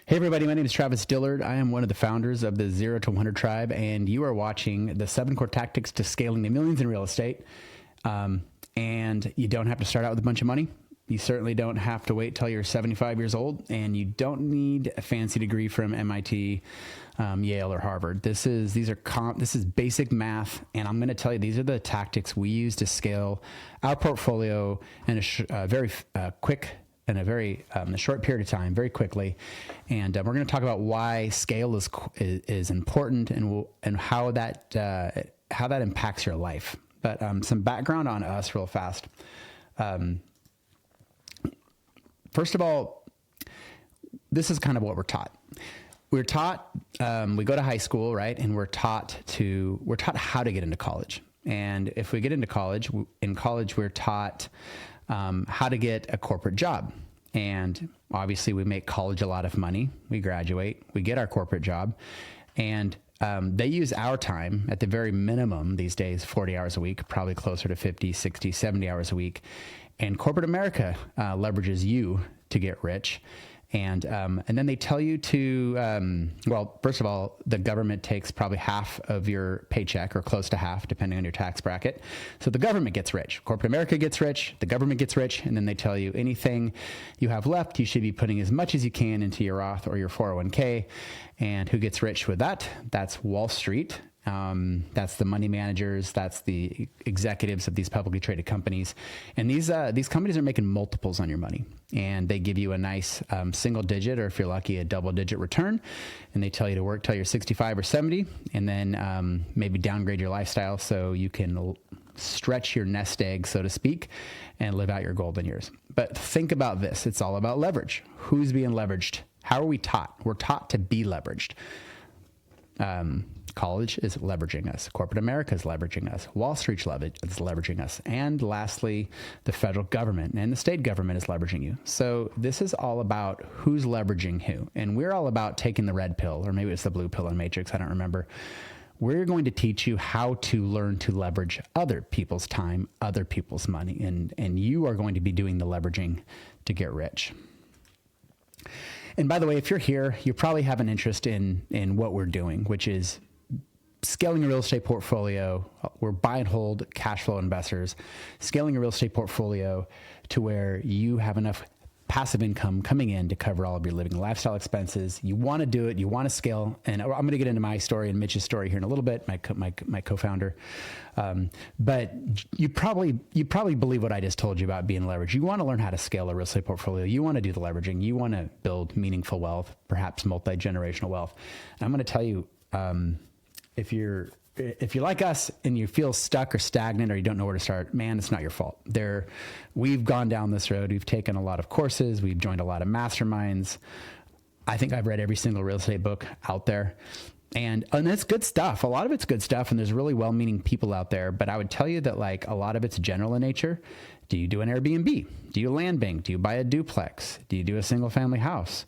Hey everybody, my name is Travis Dillard. I am one of the founders of the 0 to 100 Tribe, and you are watching the 7 core tactics to scaling the millions in real estate. And you don't have to start out with a bunch of money. You certainly don't have to wait till you're 75 years old, and you don't need a fancy degree from MIT, Yale, or Harvard. This is basic math, and I'm going to tell you these are the tactics we use to scale our portfolio in a very quick in a very a short period of time, very quickly. And we're going to talk about why scale is important and how that impacts your life. But some background on us real fast. First of all, this is kind of what we're taught. We're taught, we go to high school, right? And we're taught how to get into college. And if we get into college, we're taught how to get a corporate job. And obviously we make college a lot of money. We graduate, we get our corporate job, and they use our time at the very minimum these days, 40 hours a week, probably closer to 50, 60, 70 hours a week. And corporate America leverages you to get rich. And then they tell you to, well, first of all, the government takes probably half of your paycheck or close to half, depending on your tax bracket. So the government gets rich. Corporate America gets rich. The government gets rich. And then they tell you anything you have left, you should be putting as much as you can into your Roth or your 401k. And who gets rich with that? That's Wall Street. That's the money managers. That's the executives of these publicly traded companies. And these companies are making multiples on your money, and they give you a nice single digit, or if you're lucky, a double digit return. And they tell you to work till you're 65 or 70, and then maybe downgrade your lifestyle so you can stretch your nest egg, so to speak, and live out your golden years. But think about this. It's all about leverage. Who's being leveraged? How are we taught? We're taught to be leveraged. College is leveraging us. Corporate America is leveraging us. Wall Street is leveraging us. And lastly, the federal government and the state government is leveraging you. So this is all about who's leveraging who. And we're all about taking the red pill, or maybe it's the blue pill in Matrix. I don't remember. We're going to teach you how to learn to leverage other people's time, other people's money. And you are going to be doing the leveraging to get rich. And by the way, if you're here, you probably have an interest in what we're doing, which is scaling a real estate portfolio. We're buy and hold cash flow investors, scaling a real estate portfolio to where you have enough passive income coming in to cover all of your living and lifestyle expenses. You want to do it. You want to scale. And I'm going to get into my story and Mitch's story here in a little bit, my co-founder. But you probably believe what I just told you about being leveraged. You want to learn how to scale a real estate portfolio. You want to do the leveraging. You want to build meaningful wealth, perhaps multi-generational wealth. And I'm going to tell you, if you're like us and you feel stuck or stagnant or you don't know where to start, man, it's not your fault. We've gone down this road. We've taken a lot of courses. We've joined a lot of masterminds. I think I've read every single real estate book out there. And it's good stuff. A lot of it's good stuff. And there's really well-meaning people out there. But I would tell you that like a lot of it's general in nature. Do you do an Airbnb? Do you land bank? Do you buy a duplex? Do you do a single family house?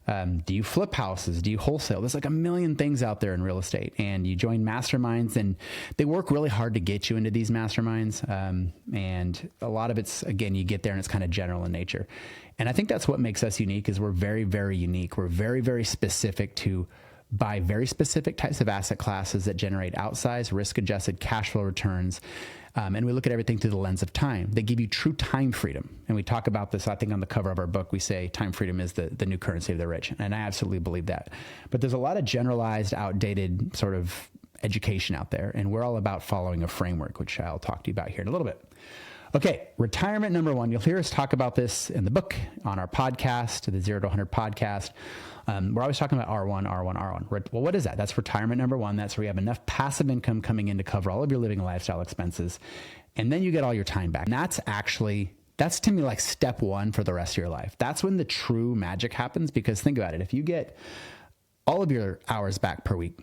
Do you flip houses? Do you wholesale? There's like a million things out there in real estate, and you join masterminds, and they work really hard to get you into these masterminds. And a lot of it's, again, you get there and it's kind of general in nature. And I think that's what makes us unique is we're very, very unique. We're very, very specific to buy very specific types of asset classes that generate outsized risk-adjusted cash flow returns. And we look at everything through the lens of time. They give you true time freedom. And we talk about this, I think on the cover of our book, we say time freedom is the new currency of the rich. And I absolutely believe that. But there's a lot of generalized, outdated sort of education out there. And we're all about following a framework, which I'll talk to you about here in a little bit. Okay, retirement number one. You'll hear us talk about this in the book, on our podcast, the 0 to 100 podcast. We're always talking about R1. Well, what is that? That's retirement number one. That's where you have enough passive income coming in to cover all of your living and lifestyle expenses. And then you get all your time back. And that's to me like step one for the rest of your life. That's when the true magic happens, because think about it. If you get all of your hours back per week,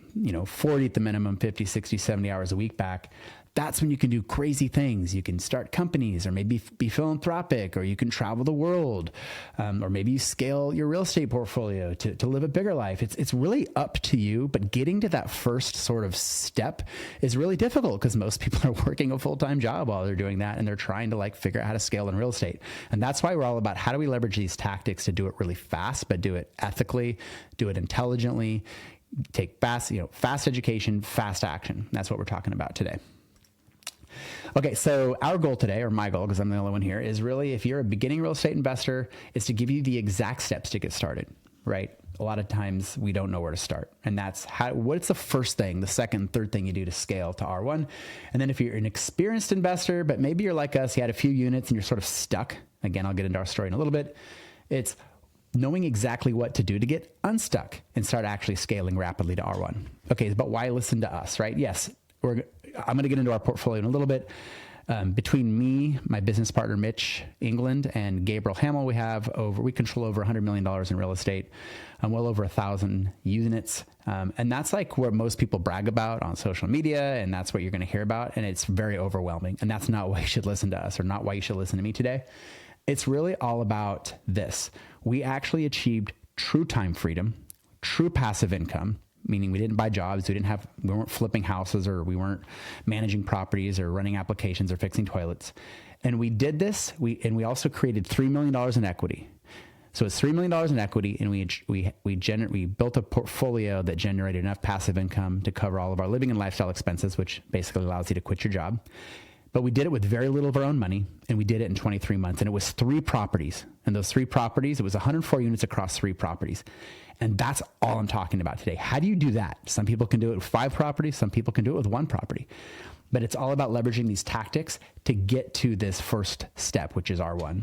40 at the minimum, 50, 60, 70 hours a week back, that's when you can do crazy things. You can start companies, or maybe be philanthropic, or you can travel the world, or maybe you scale your real estate portfolio to live a bigger life. It's really up to you, but getting to that first sort of step is really difficult because most people are working a full-time job while they're doing that, and they're trying to like figure out how to scale in real estate. And that's why we're all about how do we leverage these tactics to do it really fast, but do it ethically, do it intelligently, take fast education, fast action. That's what we're talking about today. Okay, so our goal today, or my goal, because I'm the only one here, is really, if you're a beginning real estate investor, is to give you the exact steps to get started, right? A lot of times we don't know where to start. And that's what's the first thing, the second, third thing you do to scale to R1. And then if you're an experienced investor, but maybe you're like us, you had a few units and you're sort of stuck. Again, I'll get into our story in a little bit. It's knowing exactly what to do to get unstuck and start actually scaling rapidly to R1. Okay, but why listen to us, right? Yes, I'm going to get into our portfolio in a little bit. Between me, my business partner, Mitch England, and Gabriel Hamill, we control over $100 million in real estate, well over 1,000 units. And that's like what most people brag about on social media. And that's what you're going to hear about. And it's very overwhelming. And that's not why you should listen to us, or not why you should listen to me today. It's really all about this. We actually achieved true time freedom, true passive income, meaning we didn't buy jobs, we weren't flipping houses, or we weren't managing properties or running applications or fixing toilets. And we did this, and we also created $3 million in equity. So it's $3 million in equity, and we built a portfolio that generated enough passive income to cover all of our living and lifestyle expenses, which basically allows you to quit your job. But we did it with very little of our own money, and we did it in 23 months. And it was 3 properties. And those 3 properties, it was 104 units across 3 properties. And that's all I'm talking about today. How do you do that? Some people can do it with 5 properties. Some people can do it with 1 property. But it's all about leveraging these tactics to get to this first step, which is R1.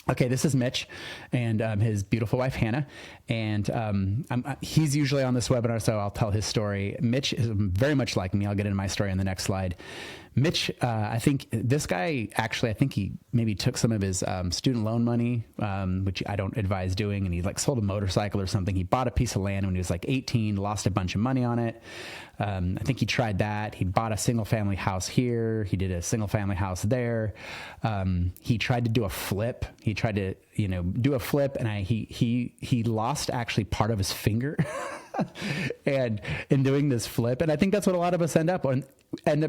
Okay, this is Mitch and his beautiful wife, Hannah. And he's usually on this webinar, so I'll tell his story. Mitch is very much like me. I'll get into my story on the next slide. Mitch, I think this guy, actually, I think he maybe took some of his student loan money, which I don't advise doing, and he like sold a motorcycle or something. He bought a piece of land when he was like 18, lost a bunch of money on it. I think he tried that. He bought a single family house here. He did a single family house there. He tried to do a flip. He tried to, do a flip, and he lost actually part of his finger and in doing this flip. And I think that's what a lot of us end up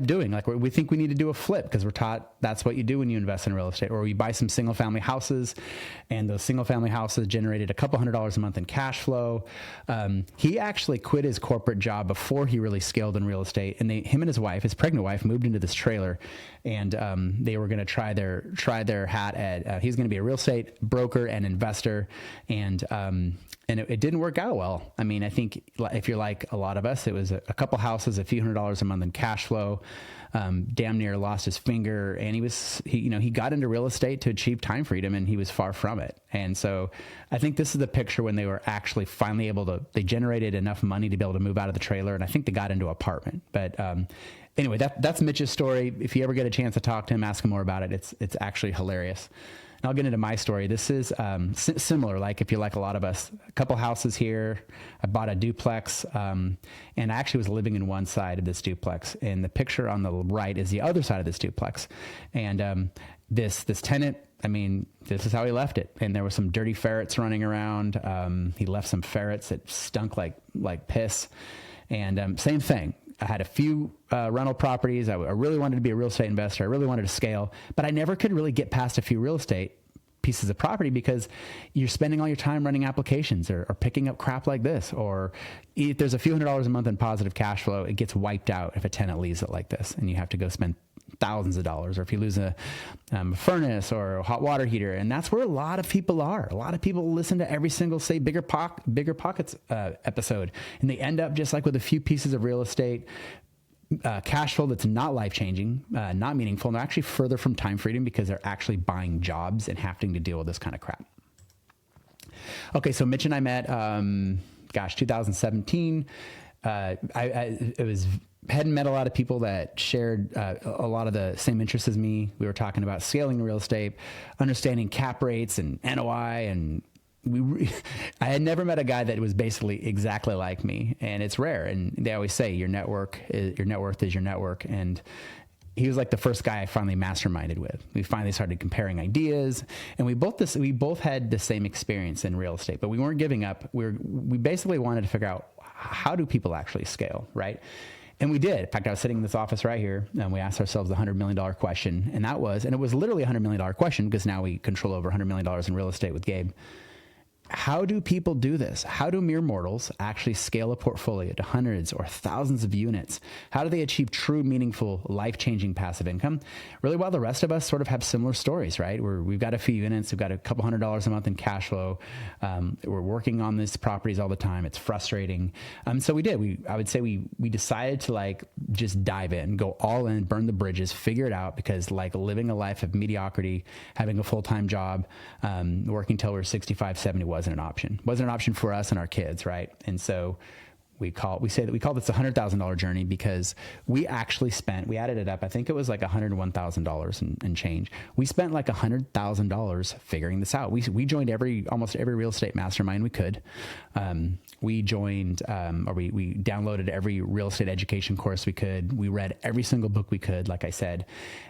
doing. Like, we think we need to do a flip because we're taught that's what you do when you invest in real estate, or you buy some single family houses, and those single family houses generated a couple $100s a month in cash flow. He actually quit his corporate job before he really scaled in real estate. And him and his wife, his pregnant wife, moved into this trailer, and they were going to try their hat at, he's going to be a real estate broker and investor. And it didn't work out well. I mean, I think if you're like a lot of us, it was a couple houses, a few $100s a month in cash flow, damn near lost his finger. And he got into real estate to achieve time freedom, and he was far from it. And so I think this is the picture when they were actually finally they generated enough money to be able to move out of the trailer. And I think they got into an apartment. But anyway, that's Mitch's story. If you ever get a chance to talk to him, ask him more about it. It's actually hilarious. I'll get into my story. This is similar, like if you're like a lot of us, a couple houses here. I bought a duplex, and I actually was living in one side of this duplex, and the picture on the right is the other side of this duplex. And this tenant, I mean, this is how he left it. And there were some dirty ferrets running around. He left some ferrets that stunk like piss. And same thing. I had a few rental properties. I really wanted to be a real estate investor. I really wanted to scale, but I never could really get past a few real estate pieces of property because you're spending all your time running applications or picking up crap like this. Or if there's a few $100s a month in positive cash flow, it gets wiped out if a tenant leaves it like this, and you have to go spend thousands of dollars, or if you lose a furnace or a hot water heater. And that's where a lot of people are. A lot of people listen to every single, say, Bigger Pockets episode, and they end up just like with a few pieces of real estate, cash flow that's not life-changing, not meaningful, and they're actually further from time freedom because they're actually buying jobs and having to deal with this kind of crap. Okay, so Mitch and I met, 2017. Hadn't met a lot of people that shared a lot of the same interests as me. We were talking about scaling real estate, understanding cap rates and NOI, and I had never met a guy that was basically exactly like me, and it's rare. And they always say your network is your network, and he was like the first guy I finally masterminded with. We finally started comparing ideas, and we both had the same experience in real estate, but we weren't giving up. We basically wanted to figure out, how do people actually scale, right? And we did. In fact, I was sitting in this office right here, and we asked ourselves the $100 million question, and it was literally a $100 million question, because now we control over $100 million in real estate with Gabe. How do people do this? How do mere mortals actually scale a portfolio to hundreds or thousands of units? How do they achieve true, meaningful, life-changing passive income? Really, while the rest of us sort of have similar stories, right? We've got a few units, we've got a couple $100s a month in cash flow. We're working on these properties all the time. It's frustrating. So we did. I would say we decided to like just dive in, go all in, burn the bridges, figure it out, because like living a life of mediocrity, having a full-time job, working till we're 65, 70 wasn't an option for us and our kids, right? And so we call this a $100,000 journey, because we added it up. I think it was like $101,000 and change. We spent like $100,000 figuring this out. We joined almost every real estate mastermind we could. We joined, we downloaded every real estate education course we could. We read every single book we could, like I said,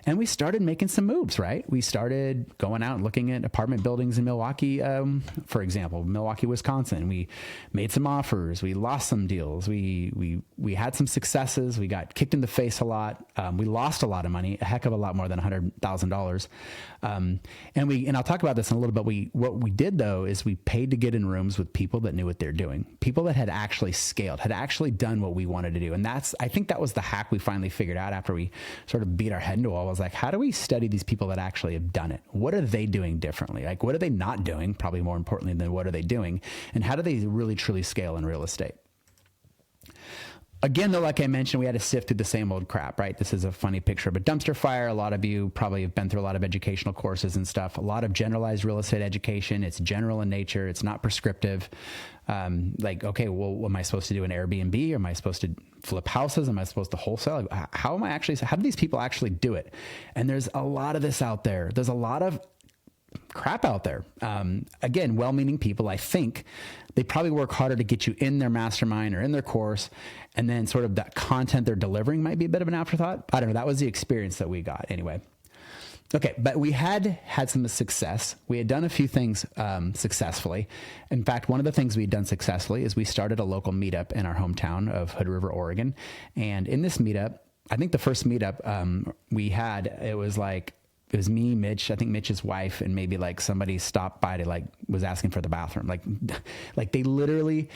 and we started making some moves, right? We started going out and looking at apartment buildings in Milwaukee, for example, Milwaukee, Wisconsin. We made some offers. We lost some deals. We had some successes. We got kicked in the face a lot. We lost a lot of money, a heck of a lot more than $100,000. And I'll talk about this in a little bit. What we did though is we paid to get in rooms with people that knew what they're doing, people that had actually scaled, had actually done what we wanted to do. And I think that was the hack we finally figured out after we sort of beat our head into a wall. Was like, how do we study these people that actually have done it? What are they doing differently? Like, what are they not doing? Probably more importantly than what are they doing? And how do they really truly scale in real estate? Again, though, like I mentioned, we had to sift through the same old crap, right? This is a funny picture of a dumpster fire. A lot of you probably have been through a lot of educational courses and stuff, a lot of generalized real estate education. It's general in nature. It's not prescriptive. Like, okay, well, am I supposed to do an Airbnb? Am I supposed to flip houses? Am I supposed to wholesale? Like, how do these people actually do it? And there's a lot of this out there. There's a lot of crap out there. Again, well-meaning people, I think they probably work harder to get you in their mastermind or in their course. And then sort of that content they're delivering might be a bit of an afterthought. I don't know. That was the experience that we got anyway. Okay. But we had some success. We had done a few things successfully. In fact, one of the things we had done successfully is we started a local meetup in our hometown of Hood River, Oregon. And in this meetup, I think the first meetup we had, it was me, Mitch, I think Mitch's wife, and maybe like somebody stopped by to was asking for the bathroom. Like they literally,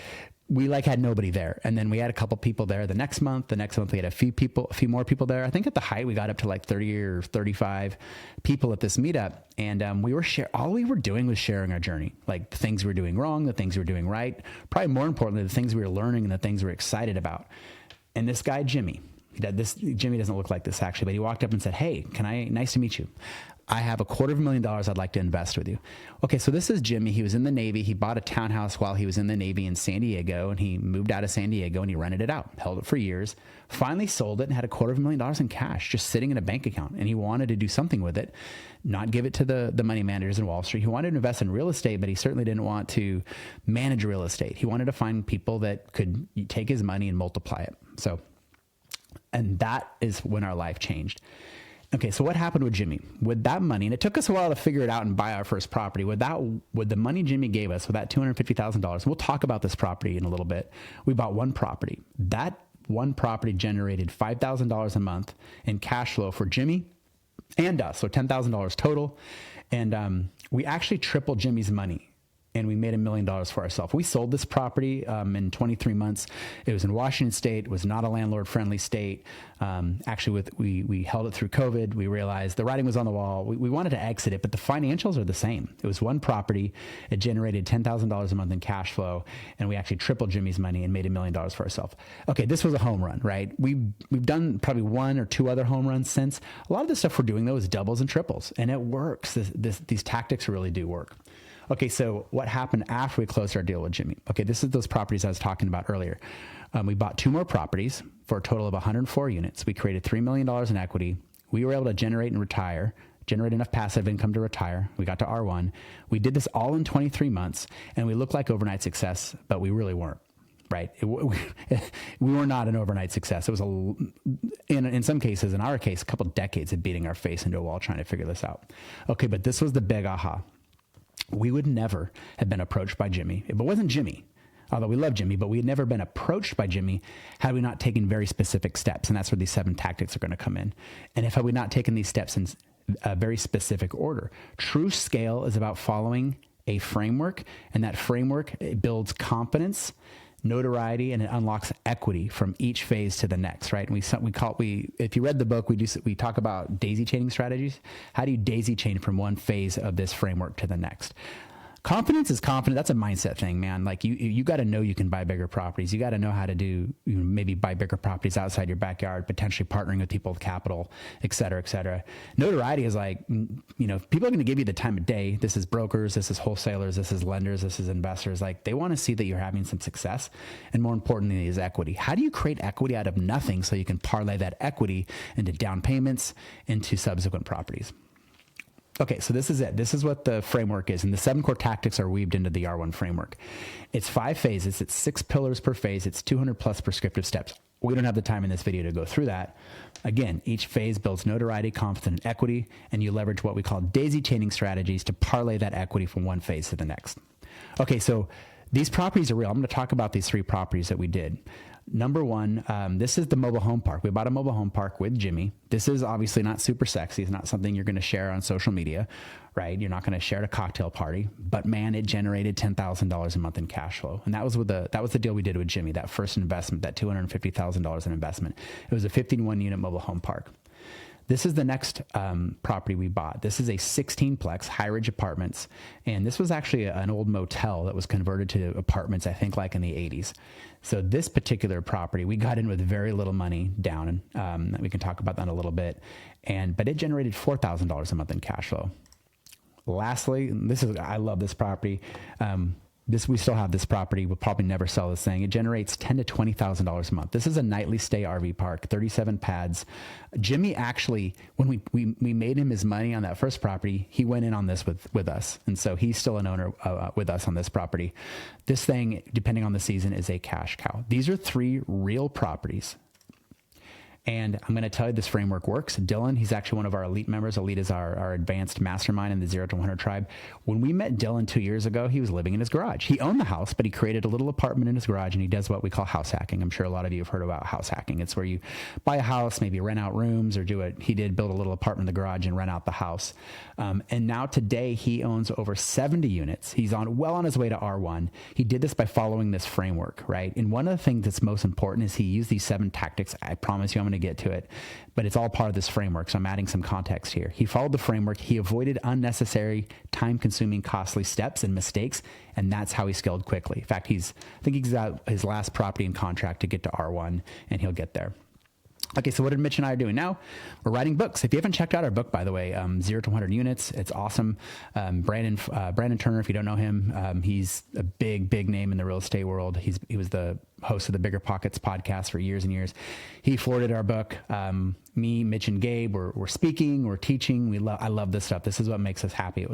we had nobody there. And then we had a couple people there the next month we had a few more people there. I think at the height we got up to like 30 or 35 people at this meetup. And all we were doing was sharing our journey, like the things we were doing wrong, the things we were doing right, probably more importantly, the things we were learning and the things we were excited about. And this guy, Jimmy doesn't look like this actually, but he walked up and said, "Hey, nice to meet you. I have $250,000 I'd like to invest with you." Okay. So this is Jimmy. He was in the Navy. He bought a townhouse while he was in the Navy in San Diego, and he moved out of San Diego and he rented it out, held it for years, finally sold it and had $250,000 in cash just sitting in a bank account. And he wanted to do something with it, not give it to the money managers in Wall Street. He wanted to invest in real estate, but he certainly didn't want to manage real estate. He wanted to find people that could take his money and multiply it. And that is when our life changed. Okay, so what happened with Jimmy? With that money, and it took us a while to figure it out and buy our first property. With the money Jimmy gave us, with that $250,000, we'll talk about this property in a little bit. We bought one property. That one property generated $5,000 a month in cash flow for Jimmy and us, so $10,000 total. And we actually tripled Jimmy's money. And we made $1 million for ourselves. We sold this property in 23 months. It was in Washington State. It was not a landlord-friendly state. Actually, we held it through COVID. We realized the writing was on the wall. We wanted to exit it, but the financials are the same. It was one property. It generated $10,000 a month in cash flow, and we actually tripled Jimmy's money and made $1 million for ourselves. Okay, this was a home run, right? We've done probably one or two other home runs since. A lot of the stuff we're doing, though, is doubles and triples, and it works. These tactics really do work. Okay, so what happened after we closed our deal with Jimmy? Okay, this is those properties I was talking about earlier. We bought 2 more properties for a total of 104 units. We created $3 million in equity. We were able to generate enough passive income to retire. We got to R1. We did this all in 23 months, and we looked like overnight success, but we really weren't. right? We were not an overnight success. It was in some cases, in our case, a couple of decades of beating our face into a wall trying to figure this out. Okay, but this was the big aha. We would never have been approached by Jimmy if it wasn't Jimmy. Although we love Jimmy, but we had never been approached by Jimmy had we not taken very specific steps. And that's where these 7 tactics are going to come in. And if had we not taken these steps in a very specific order, true scale is about following a framework. And that framework, it builds confidence, notoriety, and it unlocks equity from each phase to the next, right? And if you read the book, we talk about daisy chaining strategies. How do you daisy chain from one phase of this framework to the next? Confidence is confident. That's a mindset thing, man. Like you got to know you can buy bigger properties. You got to know how to do, maybe buy bigger properties outside your backyard, potentially partnering with people with capital, et cetera, et cetera. Notoriety is like, people are going to give you the time of day. This is brokers. This is wholesalers. This is lenders. This is investors. Like they want to see that you're having some success. And more importantly is equity. How do you create equity out of nothing so you can parlay that equity into down payments, into subsequent properties? Okay, so this is it. This is what the framework is. And the 7 core tactics are weaved into the R1 framework. It's 5 phases. It's 6 pillars per phase. It's 200 plus prescriptive steps. We don't have the time in this video to go through that. Again, each phase builds notoriety, confidence, and equity, and you leverage what we call daisy chaining strategies to parlay that equity from one phase to the next. Okay, so these properties are real. I'm going to talk about these 3 properties that we did. Number 1, this is the mobile home park. We bought a mobile home park with Jimmy. This is obviously not super sexy. It's not something you're going to share on social media, right? You're not going to share at a cocktail party, but man, it generated $10,000 a month in cash flow. And that was the deal we did with Jimmy, that first investment, that $250,000 in investment. It was a 51 unit mobile home park. This is the next property we bought. This is a 16-plex high-ridge apartments, and this was actually an old motel that was converted to apartments, I think, like in the 80s. So this particular property, we got in with very little money down, and we can talk about that in a little bit, but it generated $4,000 a month in cash flow. Lastly, I love this property. We still have this property. We'll probably never sell this thing. It generates $10,000 to $20,000 a month. This is a nightly stay RV park, 37 pads. Jimmy actually, when we made him his money on that first property, he went in on this with us. And so he's still an owner with us on this property. This thing, depending on the season, is a cash cow. These are 3 real properties. And I'm going to tell you this framework works. Dylan, he's actually one of our elite members. Elite is our advanced mastermind in the 0 to 100 tribe. When we met Dylan 2 years ago, he was living in his garage. He owned the house, but he created a little apartment in his garage, and he does what we call house hacking. I'm sure a lot of you have heard about house hacking. It's where you buy a house, maybe rent out rooms, or he did build a little apartment in the garage and rent out the house. And now today he owns over 70 units. He's well on his way to R1. He did this by following this framework, right? And one of the things that's most important is he used these 7 tactics. I promise you I'm going to get to it, but it's all part of this framework. So I'm adding some context here. He followed the framework. He avoided unnecessary, time-consuming, costly steps and mistakes, and that's how he scaled quickly. In fact, I think he's got his last property in contract to get to R1, and he'll get there. Okay, so what did Mitch and I are doing now? We're writing books. If you haven't checked out our book, by the way, 0 to 100 units, it's awesome. Brandon Turner, if you don't know him, he's a big name in the real estate world. He was the host of the Bigger Pockets podcast for years and years. He forwarded our book. Me, Mitch, and Gabe, we're speaking, we're teaching. I love this stuff. This is what makes us happy.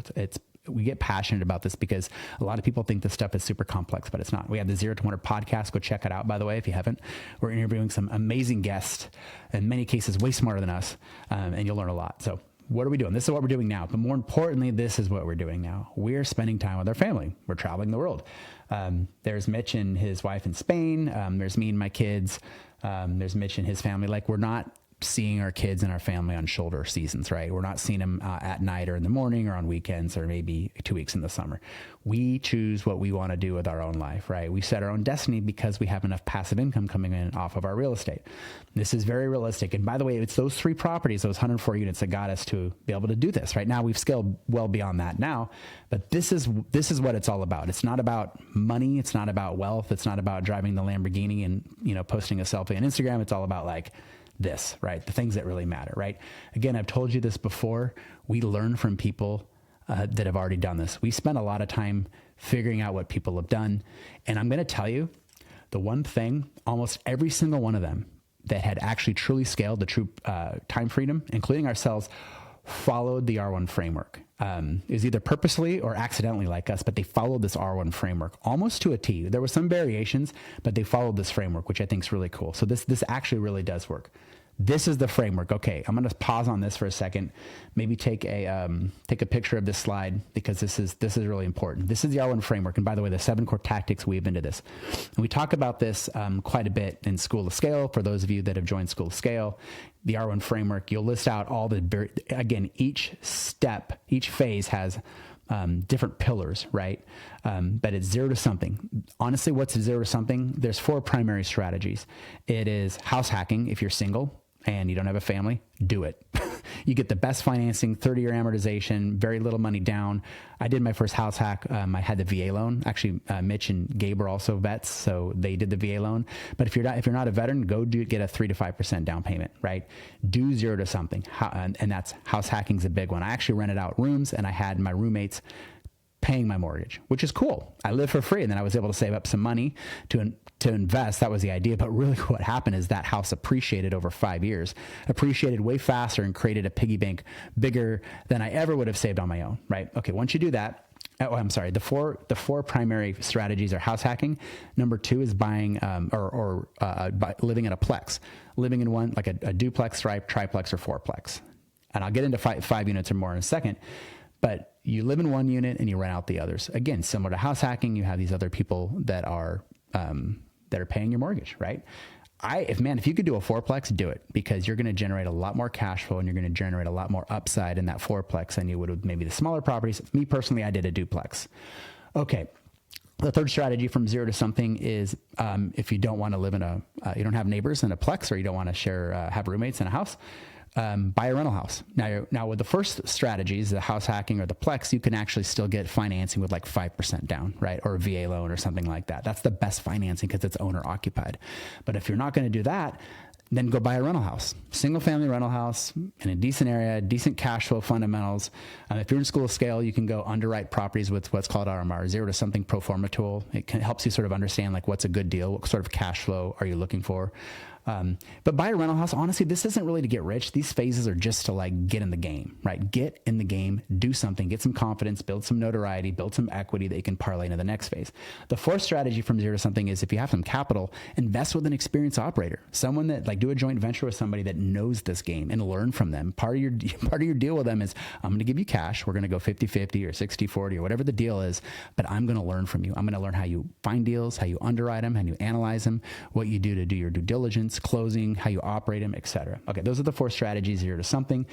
We get passionate about this because a lot of people think this stuff is super complex, but it's not. We have the 0 to 100 podcast. Go check it out, by the way, if you haven't. We're interviewing some amazing guests, in many cases way smarter than us, and you'll learn a lot. So what are we doing? This is what we're doing now. But more importantly, this is what we're doing now. We're spending time with our family. We're traveling the world. There's Mitch and his wife in Spain. There's me and my kids. There's Mitch and his family. Like, we're not seeing our kids and our family on shoulder seasons, right? We're not seeing them at night or in the morning or on weekends or maybe 2 weeks in the summer. We choose what we want to do with our own life, right? We set our own destiny because we have enough passive income coming in off of our real estate. This is very realistic. And by the way, it's those 3 properties, those 104 units that got us to be able to do this. Right now, we've scaled well beyond that now, but this is what it's all about. It's not about money. It's not about wealth. It's not about driving the Lamborghini and, posting a selfie on Instagram. It's all about this, right? The things that really matter, right? Again, I've told you this before. We learn from people that have already done this. We spend a lot of time figuring out what people have done. And I'm going to tell you the one thing, almost every single one of them that had actually truly scaled the true time freedom, including ourselves, followed the R1 framework. is either purposely or accidentally like us, but they followed this R1 framework almost to a T. There were some variations, but they followed this framework, which I think is really cool. So this actually really does work. This is the framework. Okay, I'm going to pause on this for a second. Maybe take a picture of this slide, because this is really important. This is the R1 framework, and by the way, the 7 core tactics weave into this. And we talk about this quite a bit in School of Scale. For those of you that have joined School of Scale, the R1 framework, you'll list out all the, again, each step, each phase has different pillars, right? But it's 0 to something. Honestly, what's 0 to something? There's 4 primary strategies. It is house hacking. If you're single and you don't have a family, do it. You get the best financing, 30-year amortization, very little money down. I did my first house hack. I had the VA loan. Actually, Mitch and Gabe are also vets, so they did the VA loan. But if you're not a veteran, get a 3 to 5% down payment, right? Do 0 to something, and that's house hacking is a big one. I actually rented out rooms, and I had my roommates paying my mortgage, which is cool. I live for free, and then I was able to save up some money to invest. That was the idea. But really what happened is that house appreciated over 5 years, appreciated way faster, and created a piggy bank bigger than I ever would have saved on my own, right? Okay, once you do that, I'm sorry, the four primary strategies are house hacking. Number 2 is buying by living in a plex, living in one, like a duplex, triplex, or fourplex. And I'll get into five units or more in a second. But you live in one unit and you rent out the others. Again, similar to house hacking, you have these other people that are paying your mortgage, right? If you could do a fourplex, do it, because you're going to generate a lot more cash flow and you're going to generate a lot more upside in that fourplex than you would with maybe the smaller properties. Me personally, I did a duplex. Okay. The third strategy from 0 to something is if you don't want to live in you don't have neighbors in a plex, or you don't want to have roommates in a house, buy a rental house. Now with the first strategies, the house hacking or the plex, you can actually still get financing with like 5% down, right? Or a VA loan or something like that. That's the best financing because it's owner occupied. But if you're not going to do that, then go buy a rental house, single family rental house in a decent area, decent cash flow fundamentals. If you're in School of Scale, you can go underwrite properties with what's called RMR, 0 to something pro forma tool. It helps you sort of understand like what's a good deal, what sort of cash flow are you looking for. But buy a rental house. Honestly, this isn't really to get rich. These phases are just to like get in the game, right? Get in the game, do something, get some confidence, build some notoriety, build some equity that you can parlay into the next phase. The fourth strategy from 0 to something is if you have some capital, invest with an experienced operator, someone that like do a joint venture with somebody that knows this game and learn from them. Part of your deal with them is I'm going to give you cash. We're going to go 50-50 or 60-40 or whatever the deal is, but I'm going to learn from you. I'm going to learn how you find deals, how you underwrite them, how you analyze them, what you do to do your due diligence, closing, how you operate them, etc. Okay, those are the 4 strategies. 0 to something.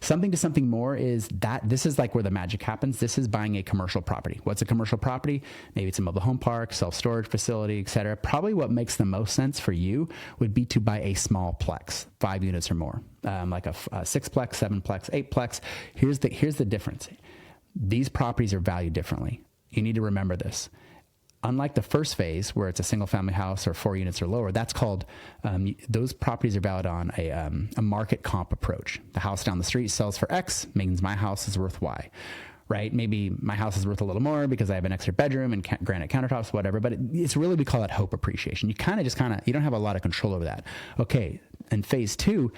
Something to something more is that this is like where the magic happens. This is buying a commercial property. What's a commercial property? Maybe it's a mobile home park, self-storage facility, etc. Probably what makes the most sense for you would be to buy a small plex, 5 units or more, like a 6-plex, 7-plex, 8-plex. Here's the difference. These properties are valued differently. You need to remember this. Unlike the first phase where it's a single family house or 4 units or lower, that's called, those properties are valued on a market comp approach. The house down the street sells for X, means my house is worth Y, right? Maybe my house is worth a little more because I have an extra bedroom and granite countertops, whatever, but it's really, we call that hope appreciation. You you don't have a lot of control over that. Okay. In phase 2,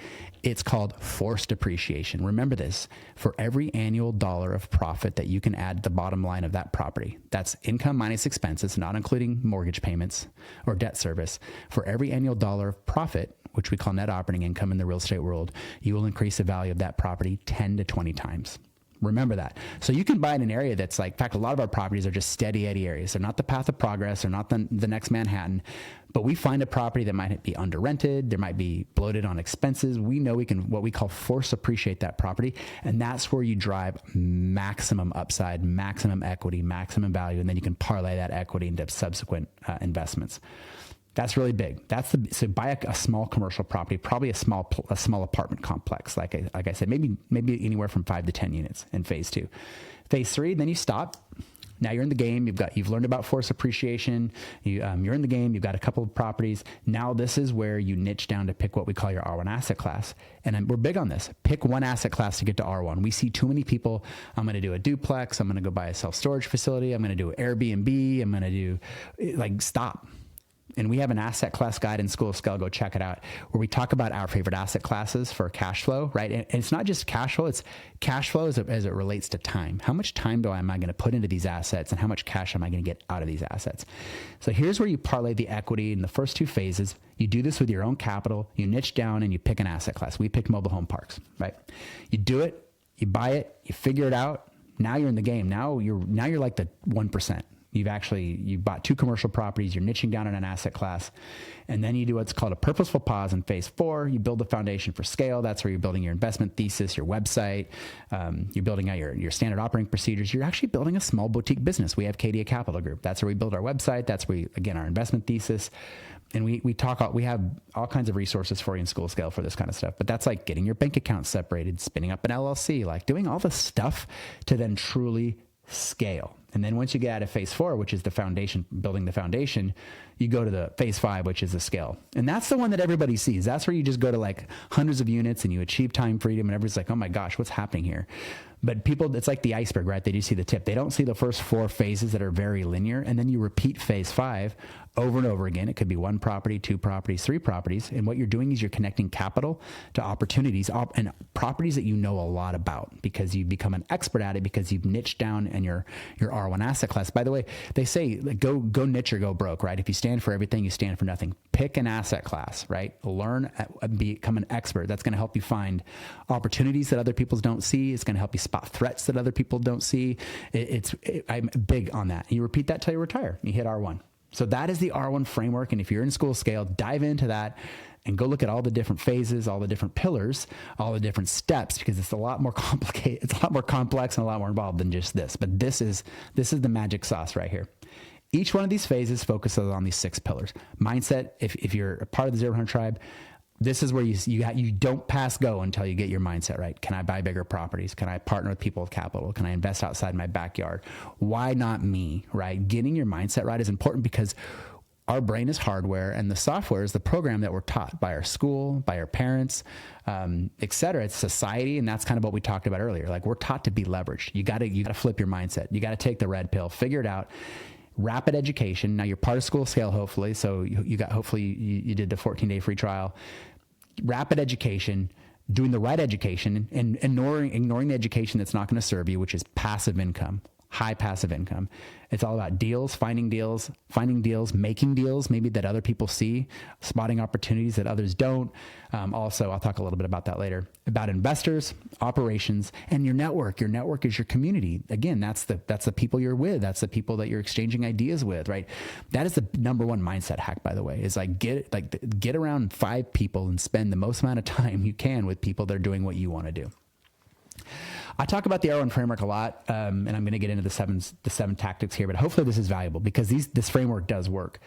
it's called forced appreciation. Remember this, for every annual dollar of profit that you can add to the bottom line of that property, that's income minus expenses, not including mortgage payments or debt service. For every annual dollar of profit, which we call net operating income in the real estate world, you will increase the value of that property 10 to 20 times. Remember that. So you can buy in an area that's like, in fact, a lot of our properties are just steady Eddie areas. They're not the path of progress. They're not the next Manhattan, but we find a property that might be under rented. There might be bloated on expenses. We know we can, what we call force appreciate that property. And that's where you drive maximum upside, maximum equity, maximum value. And then you can parlay that equity into subsequent investments. That's really big. So buy a small commercial property, probably a small apartment complex. Like I said, maybe anywhere from 5 to 10 units in phase 2. Phase 3, then you stop. Now you're in the game. You've learned about force appreciation. You're in the game. You've got a couple of properties. Now this is where you niche down to pick what we call your R1 asset class. And we're big on this. Pick one asset class to get to R1. We see too many people. I'm going to do a duplex. I'm going to go buy a self-storage facility. I'm going to do an Airbnb. I'm going to do stop. And we have an asset class guide in School of Scale. Go check it out, where we talk about our favorite asset classes for cash flow, right? And it's not just cash flow, it's cash flow as it relates to time. How much time am I going to put into these assets, and how much cash am I going to get out of these assets? So here's where you parlay the equity in the first two phases. You do this with your own capital, you niche down, and you pick an asset class. We picked mobile home parks, right? You do it, you buy it, you figure it out. Now you're in the game. Now you're like the 1%. You bought 2 commercial properties, you're niching down in an asset class, and then you do what's called a purposeful pause in phase 4. You build the foundation for scale. That's where you're building your investment thesis, your website, you're building out your standard operating procedures. You're actually building a small boutique business. We have Cadia Capital Group. That's where we build our website. That's where our investment thesis. And we have all kinds of resources for you in School of Scale for this kind of stuff. But that's like getting your bank account separated, spinning up an LLC, like doing all the stuff to then truly scale. And then once you get out of phase 4, which is the foundation, building the foundation, you go to the phase 5, which is the scale. And that's the one that everybody sees. That's where you just go to like hundreds of units and you achieve time freedom and everybody's like, oh my gosh, what's happening here? But people, it's like the iceberg, right? They do see the tip. They don't see the first 4 phases that are very linear. And then you repeat phase 5 over and over again. It could be 1 property, 2 properties, 3 properties. And what you're doing is you're connecting capital to opportunities and properties that you know a lot about, because you've become an expert at it, because you've niched down in your R1 asset class. By the way, they say like, go niche or go broke, right? If you stand for everything, you stand for nothing. Pick an asset class, right? Learn, become an expert. That's going to help you find opportunities that other people don't see. It's going to help you spot threats that other people don't see. I'm big on that. You repeat that till you retire. You hit R1. So that is the R1 framework. And if you're in School of Scale, dive into that and go look at all the different phases, all the different pillars, all the different steps, because it's a lot more complicated. It's a lot more complex and a lot more involved than just this. But this is the magic sauce right here. Each one of these phases focuses on these 6 pillars. Mindset, if you're a part of the 0 Tribe, this is where you don't pass go until you get your mindset right. Can I buy bigger properties? Can I partner with people with capital? Can I invest outside my backyard? Why not me, right? Getting your mindset right is important, because our brain is hardware and the software is the program that we're taught by our school, by our parents, et cetera. It's society. And that's kind of what we talked about earlier. Like, we're taught to be leveraged. You gotta flip your mindset. You got to take the red pill, figure it out. Rapid education. Now you're part of School of Scale, hopefully. So you did the 14-day free trial. Rapid education, doing the right education, and ignoring the education that's not going to serve you, which is passive income, high passive income. It's all about deals, finding deals, making deals maybe that other people see, spotting opportunities that others don't. Also, I'll talk a little bit about that later, about investors, operations, and your network. Your network is your community. Again, that's the people you're with. That's the people that you're exchanging ideas with, right? That is the number 1 mindset hack, by the way, is like get around 5 people and spend the most amount of time you can with people that are doing what you want to do. I talk about the R1 framework a lot, and I'm going to get into the 7 tactics here, but hopefully this is valuable, because this framework does work.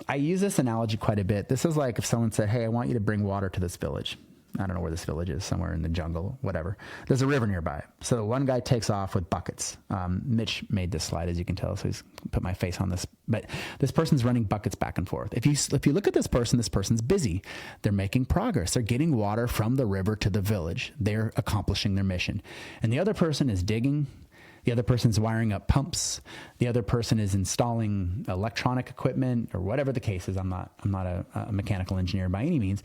I use this analogy quite a bit. This is like if someone said, hey, I want you to bring water to this village. I don't know where this village is, somewhere in the jungle, whatever. There's a river nearby. So one guy takes off with buckets. Mitch made this slide, as you can tell, so he's put my face on this. But this person's running buckets back and forth. If you look at this person's busy. They're making progress. They're getting water from the river to the village. They're accomplishing their mission. And the other person is digging. The other person's wiring up pumps. The other person is installing electronic equipment, or whatever the case is. I'm not a mechanical engineer by any means.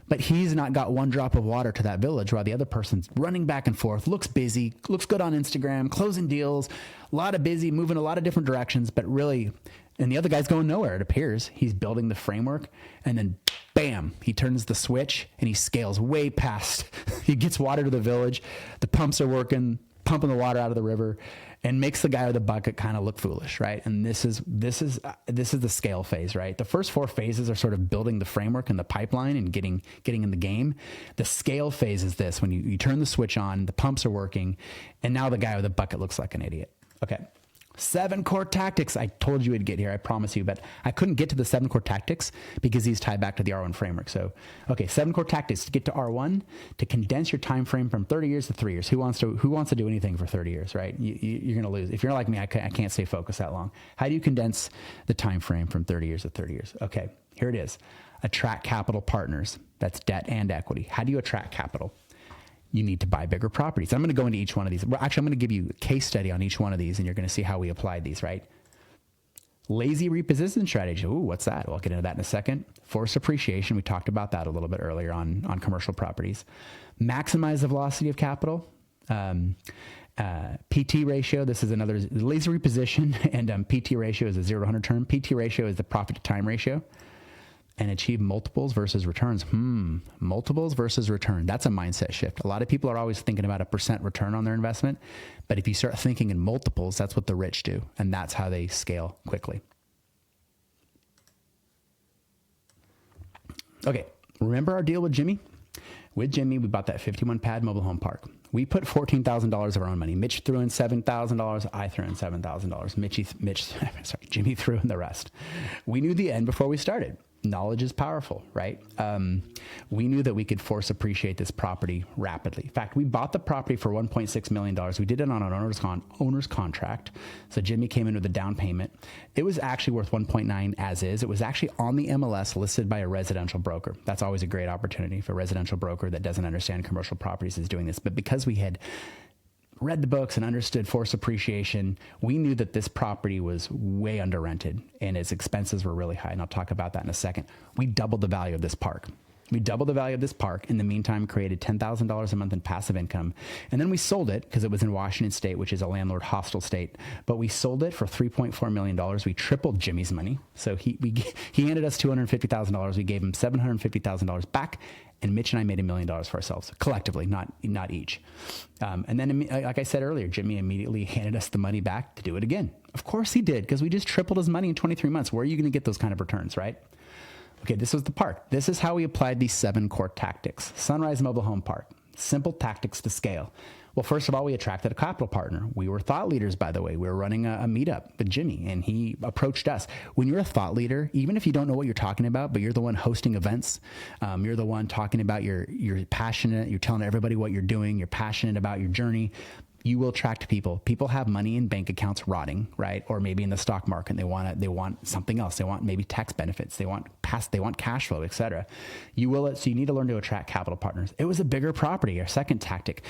But he's not got 1 drop of water to that village, while the other person's running back and forth, looks busy, looks good on Instagram, closing deals, a lot of busy, moving a lot of different directions, but really, and the other guy's going nowhere, it appears. He's building the framework, and then bam, he turns the switch and he scales way past. He gets water to the village, the pumps are working, pumping the water out of the river, and makes the guy with the bucket kind of look foolish, right? And this is the scale phase, right? The first 4 phases are sort of building the framework and the pipeline and getting in the game. The scale phase is this, when you turn the switch on, the pumps are working, and now the guy with the bucket looks like an idiot. Okay. 7 core tactics. I told you it'd get here, I promise you, but I couldn't get to the 7 core tactics because these tie back to the R1 framework. So, okay, 7 core tactics to get to R1, to condense your time frame from 30 years to 3 years. Who wants to do anything for 30 years, right? You're going to lose. If you're like me, I can't stay focused that long. How do you condense the time frame from 30 years to 30 years? Okay, here it is. Attract capital partners. That's debt and equity. How do you attract capital? You need to buy bigger properties. I'm going to go into each one of these. Well, actually, I'm going to give you a case study on each one of these, and you're going to see how we applied these, right? Lazy reposition strategy. Ooh, what's that? Well, I'll get into that in a second. Forced appreciation. We talked about that a little bit earlier on commercial properties. Maximize the velocity of capital. PT ratio. This is another lazy reposition, and PT ratio is a 0 to 100 term. PT ratio is the profit to time ratio. And achieve multiples versus returns. Multiples versus return. That's a mindset shift. A lot of people are always thinking about a percent return on their investment. But if you start thinking in multiples, that's what the rich do. And that's how they scale quickly. Okay. Remember our deal with Jimmy? With Jimmy, we bought that 51 pad mobile home park. We put $14,000 of our own money. Mitch threw in $7,000. I threw in $7,000. Jimmy threw in the rest. We knew the end before we started. Knowledge is powerful, right? We knew that we could force appreciate this property rapidly. In fact, we bought the property for $1.6 million. We did it on an owner's contract. So Jimmy came in with a down payment. It was actually worth 1.9 as is. It was actually on the MLS listed by a residential broker. That's always a great opportunity for a residential broker that doesn't understand commercial properties is doing this. But because we had read the books and understood force appreciation, we knew that this property was way under rented and its expenses were really high. And I'll talk about that in a second. We doubled the value of this park. In the meantime, created $10,000 a month in passive income. And then we sold it because it was in Washington State, which is a landlord hostile state. But we sold it for $3.4 million. We tripled Jimmy's money. So he handed us $250,000. We gave him $750,000 back. And Mitch and I made $1 million for ourselves collectively, not each. And then, like I said earlier, Jimmy immediately handed us the money back to do it again. Of course he did, because we just tripled his money in 23 months. Where are you going to get those kind of returns, right? Okay, this was the park. This is how we applied these 7 core tactics. Sunrise Mobile Home Park. Simple tactics to scale. Well, first of all, we attracted a capital partner. We were thought leaders, by the way. We were running a meetup with Jimmy, and he approached us. When you're a thought leader, even if you don't know what you're talking about, but you're the one hosting events, you're the one talking about you're passionate, you're telling everybody what you're doing, you're passionate about your journey, you will attract people. People have money in bank accounts rotting, right? Or maybe in the stock market, they want something else. They want maybe tax benefits. They want cash flow, et cetera. So you need to learn to attract capital partners. It was a bigger property, our second tactic.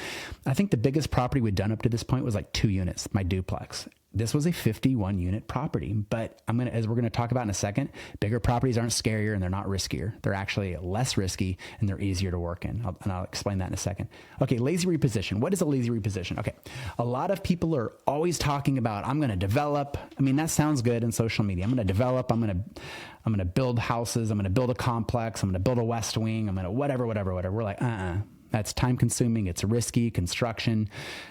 I think the biggest property we'd done up to this point was like 2 units, my duplex. This was a 51 unit property, but as we're going to talk about in a second, bigger properties aren't scarier and they're not riskier. They're actually less risky and they're easier to work in. I'll explain that in a second. Okay. Lazy reposition. What is a lazy reposition? Okay. A lot of people are always talking about, I'm going to develop. I mean, that sounds good in social media. I'm going to develop. I'm going to build houses. I'm going to build a complex. I'm going to build a West Wing. I'm going to whatever. We're like, that's time consuming. It's risky construction.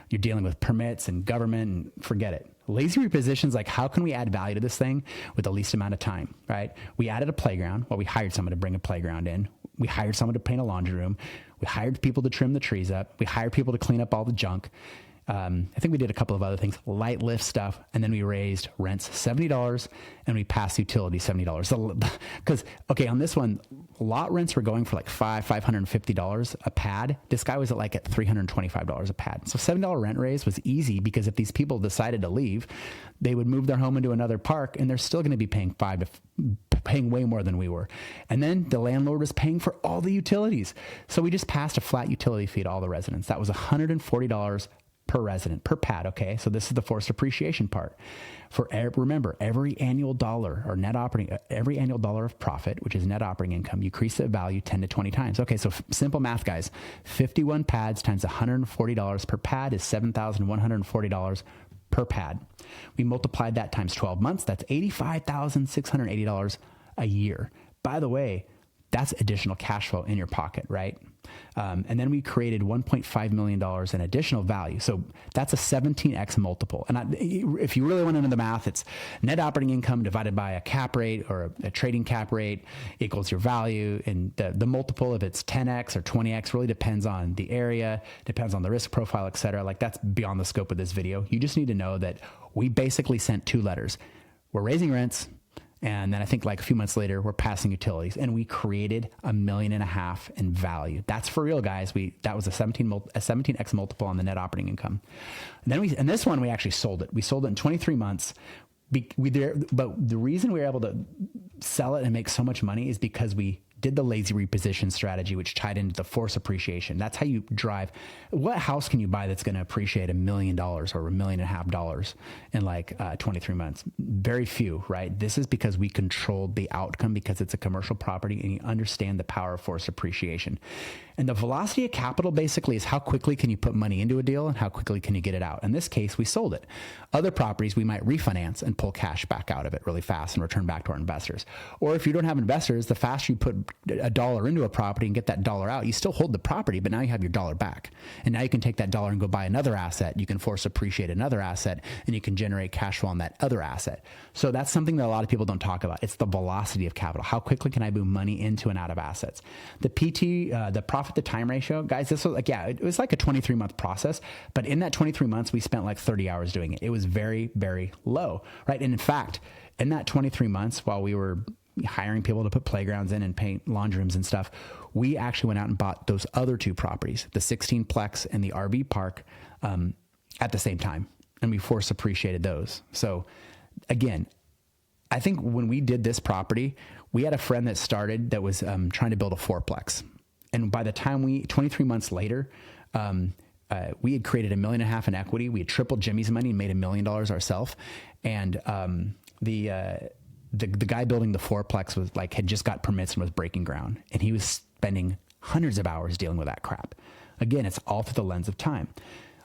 You're dealing with permits and government and forget it. Lazy repositions, like how can we add value to this thing with the least amount of time, right? We added a playground. Well, we hired someone to bring a playground in. We hired someone to paint a laundry room. We hired people to trim the trees up. We hired people to clean up all the junk. I think we did a couple of other things, light lift stuff, and then we raised rents $70 and we passed utilities $70. So, because, okay, on this one, lot rents were going for like $550 a pad. This guy was at $325 a pad. So $7 rent raise was easy because if these people decided to leave, they would move their home into another park and they're still going to be paying paying way more than we were. And then the landlord was paying for all the utilities. So we just passed a flat utility fee to all the residents. That was $140 per resident, per pad. Okay. So this is the forced appreciation part. Remember, every annual dollar of profit, which is net operating income, you increase the value 10 to 20 times. Okay. So simple math, guys, 51 pads times $140 per pad is $7,140 per pad. We multiplied that times 12 months. That's $85,680 a year. By the way, that's additional cash flow in your pocket, right? And then we created $1.5 million in additional value. So that's a 17x multiple. And if you really want to know the math, it's net operating income divided by a cap rate or a trading cap rate equals your value. And the multiple, if it's 10x or 20x, really depends on the area, depends on the risk profile, et cetera. Like that's beyond the scope of this video. You just need to know that we basically sent 2 letters. We're raising rents. And then I think like a few months later, we're passing utilities and we created $1.5 million in value. That's for real, guys. That was a 17x multiple on the net operating income. And then this one, we actually sold it. We sold it in 23 months. But the reason we were able to sell it and make so much money is because we did the lazy reposition strategy, which tied into the force appreciation. That's how you drive. What house can you buy that's going to appreciate $1 million or $1.5 million in like 23 months? Very few, right? This is because we controlled the outcome because it's a commercial property and you understand the power of force appreciation. And the velocity of capital basically is how quickly can you put money into a deal and how quickly can you get it out. In this case, we sold it. Other properties, we might refinance and pull cash back out of it really fast and return back to our investors. Or if you don't have investors, the faster you put $1 into a property and get that dollar out, you still hold the property, but now you have your dollar back. And now you can take that dollar and go buy another asset. You can force appreciate another asset and you can generate cash flow on that other asset. So that's something that a lot of people don't talk about. It's the velocity of capital. How quickly can I move money into and out of assets? The PT, the profit to time ratio, guys, this was like, yeah, it was like a 23-month process, but in that 23 months, we spent like 30 hours doing it. It was very, very low, right? And in fact, in that 23 months, while we were hiring people to put playgrounds in and paint laundry rooms and stuff, we actually went out and bought those other two properties, the 16-plex and the RV park, at the same time. And we force appreciated those. So again, I think when we did this property, we had a friend that started that was trying to build a fourplex. And by the time 23 months later, we had created $1.5 million in equity. We had tripled Jimmy's money and made $1 million ourselves. And the guy building the fourplex was like, had just got permits and was breaking ground. And he was spending hundreds of hours dealing with that crap. Again, it's all through the lens of time.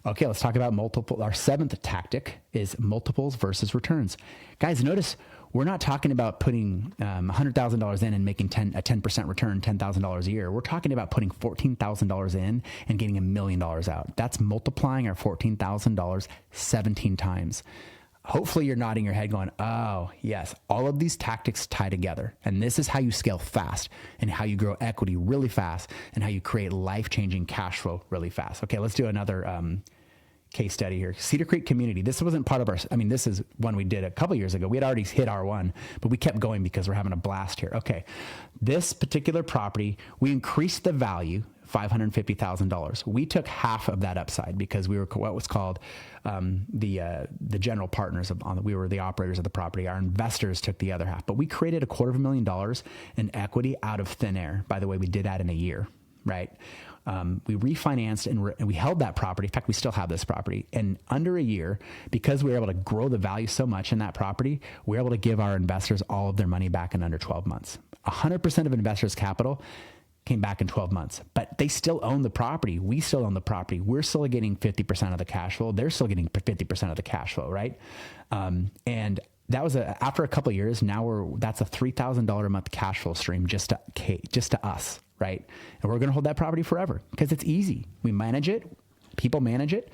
Okay, let's talk about multiple. Our seventh tactic is multiples versus returns. Guys, notice we're not talking about putting $100,000 in and making a 10% return, $10,000 a year. We're talking about putting $14,000 in and getting $1 million out. That's multiplying our $14,000 17 times. Hopefully you're nodding your head going, oh yes, all of these tactics tie together. And this is how you scale fast and how you grow equity really fast and how you create life-changing cash flow really fast. Okay, let's do another case study here. Cedar Creek Community. This wasn't part of our, this is one we did a couple years ago. We had already hit R1, but we kept going because we're having a blast here. Okay. This particular property, we increased the value $550,000. We took half of that upside because we were what was called the general partners we were the operators of the property. Our investors took the other half, but we created $250,000 in equity out of thin air. By the way, we did that in a year, right? We refinanced and we held that property. In fact, we still have this property. And under a year, because we were able to grow the value so much in that property, we were able to give our investors all of their money back in under 12 months. 100% of investors' capital came back in 12 months, but they still own the property. We still own the property. We're still getting 50% of the cash flow. They're still getting 50% of the cash flow, right? And that was after a couple of years. Now that's a $3,000 a month cash flow stream just to us, right? And we're going to hold that property forever because it's easy. We manage it. People manage it.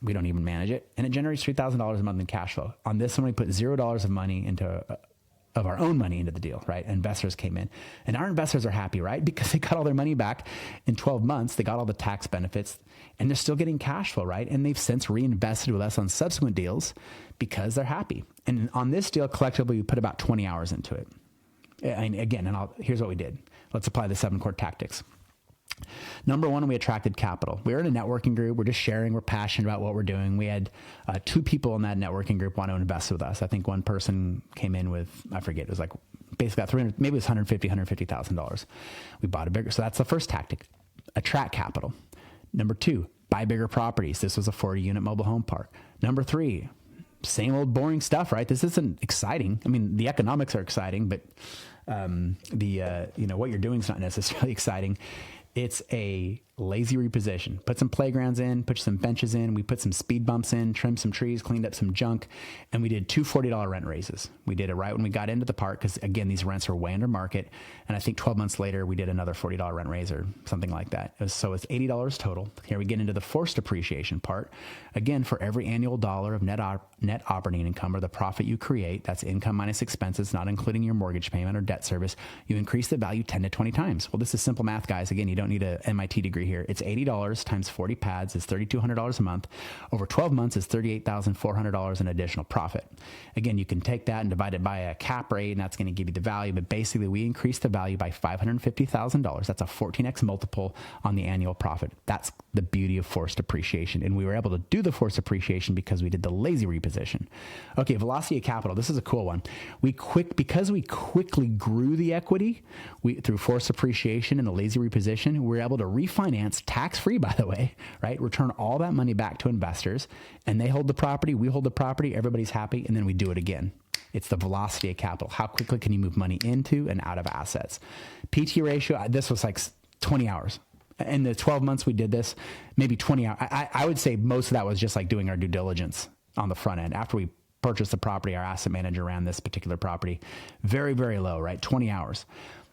We don't even manage it, and it generates $3,000 a month in cash flow. On this one, we put $0 of money of our own money into the deal, right? Investors came in and our investors are happy, right? Because they got all their money back in 12 months. They got all the tax benefits and they're still getting cash flow, right? And they've since reinvested with us on subsequent deals because they're happy. And on this deal, collectively, we put about 20 hours into it. And again, here's what we did. Let's apply the 7 core tactics. Number one, we attracted capital. We were in a networking group. We're just sharing. We're passionate about what we're doing. We had 2 people in that networking group want to invest with us. I think one person came in with, I forget, it was like basically about 300, maybe it was $150,000. We bought a bigger. So that's the first tactic, attract capital. Number 2, buy bigger properties. This was a 40-unit mobile home park. Number 3, same old boring stuff, right? This isn't exciting. The economics are exciting, but what you're doing is not necessarily exciting. It's a lazy reposition. Put some playgrounds in, put some benches in. We put some speed bumps in, trimmed some trees, cleaned up some junk, and we did 2 $40 rent raises. We did it right when we got into the park because, again, these rents are way under market. And I think 12 months later, we did another $40 rent raise or something like that. So it's $80 total. Here we get into the forced appreciation part. Again, for every annual dollar of net operating income or the profit you create, that's income minus expenses, not including your mortgage payment or debt service, you increase the value 10 to 20 times. Well, this is simple math, guys. Again, you don't need an MIT degree here. It's $80 times 40 pads is $3,200 a month. Over 12 months is $38,400 in additional profit. Again, you can take that and divide it by a cap rate, and that's going to give you the value. But basically, we increased the value by $550,000. That's a 14x multiple on the annual profit. That's the beauty of forced appreciation. And we were able to do the forced appreciation because we did the lazy reposition. Okay, velocity of capital. This is a cool one. Because we quickly grew the equity through forced appreciation and the lazy reposition, we were able to refinance tax-free, by the way, right? Return all that money back to investors, and they hold the property, we hold the property, everybody's happy, and then we do it again. It's the velocity of capital. How quickly can you move money into and out of assets? PT ratio, this was like 20 hours. In the 12 months we did this, maybe 20 hours. I would say most of that was just like doing our due diligence on the front end. After we purchased the property, our asset manager ran this particular property. Very, very low, right? 20 hours.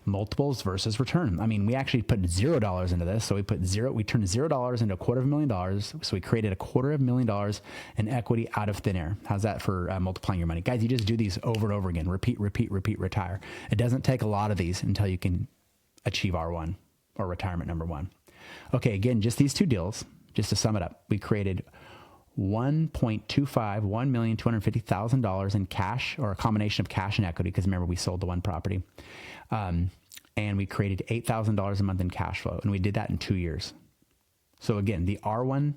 Multiples versus return. I mean, we actually put $0 into this. So we turned $0 into $250,000. So we created $250,000 in equity out of thin air. How's that for multiplying your money? Guys, you just do these over and over again. Repeat, repeat, repeat, retire. It doesn't take a lot of these until you can achieve R1 or retirement number one. Okay, again, just these two deals, just to sum it up, we created $1,250,000 in cash, or a combination of cash and equity, because remember, we sold the one property. And we created $8,000 a month in cash flow, and we did that in 2 years. So again, the R1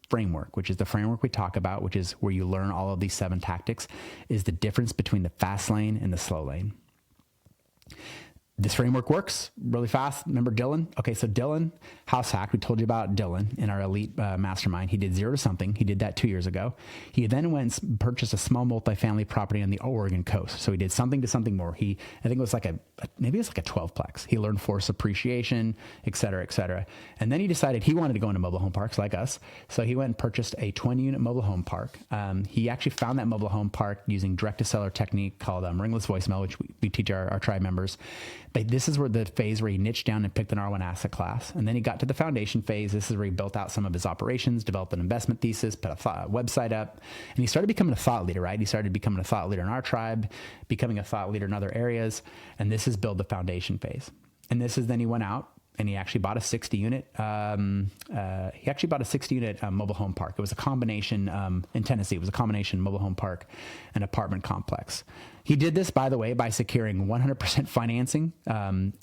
framework, which is the framework we talk about, which is where you learn all of these 7 tactics, is the difference between the fast lane and the slow lane. This framework works really fast. Remember Dylan? Okay, so Dylan, house hack, we told you about Dylan in our elite mastermind. He did 0 to something. He did that 2 years ago. He then went and purchased a small multifamily property on the Oregon coast. So he did something to something more. I think it was like maybe it's like a 12-plex. He learned force appreciation, et cetera, et cetera. And then he decided he wanted to go into mobile home parks like us. So he went and purchased a 20-unit mobile home park. He actually found that mobile home park using direct-to-seller technique called ringless voicemail, which we teach our tribe members. But this is where the phase where he niched down and picked an R1 asset class. And then he got to the foundation phase. This is where he built out some of his operations, developed an investment thesis, put a website up, and he started becoming a thought leader, right? He started becoming a thought leader in our tribe, becoming a thought leader in other areas. And this is build the foundation phase. And this is then he went out and he actually bought a 60-unit. He actually bought a 60-unit mobile home park. It was a combination in Tennessee. It was a combination mobile home park and apartment complex. He did this, by the way, by securing 100% financing and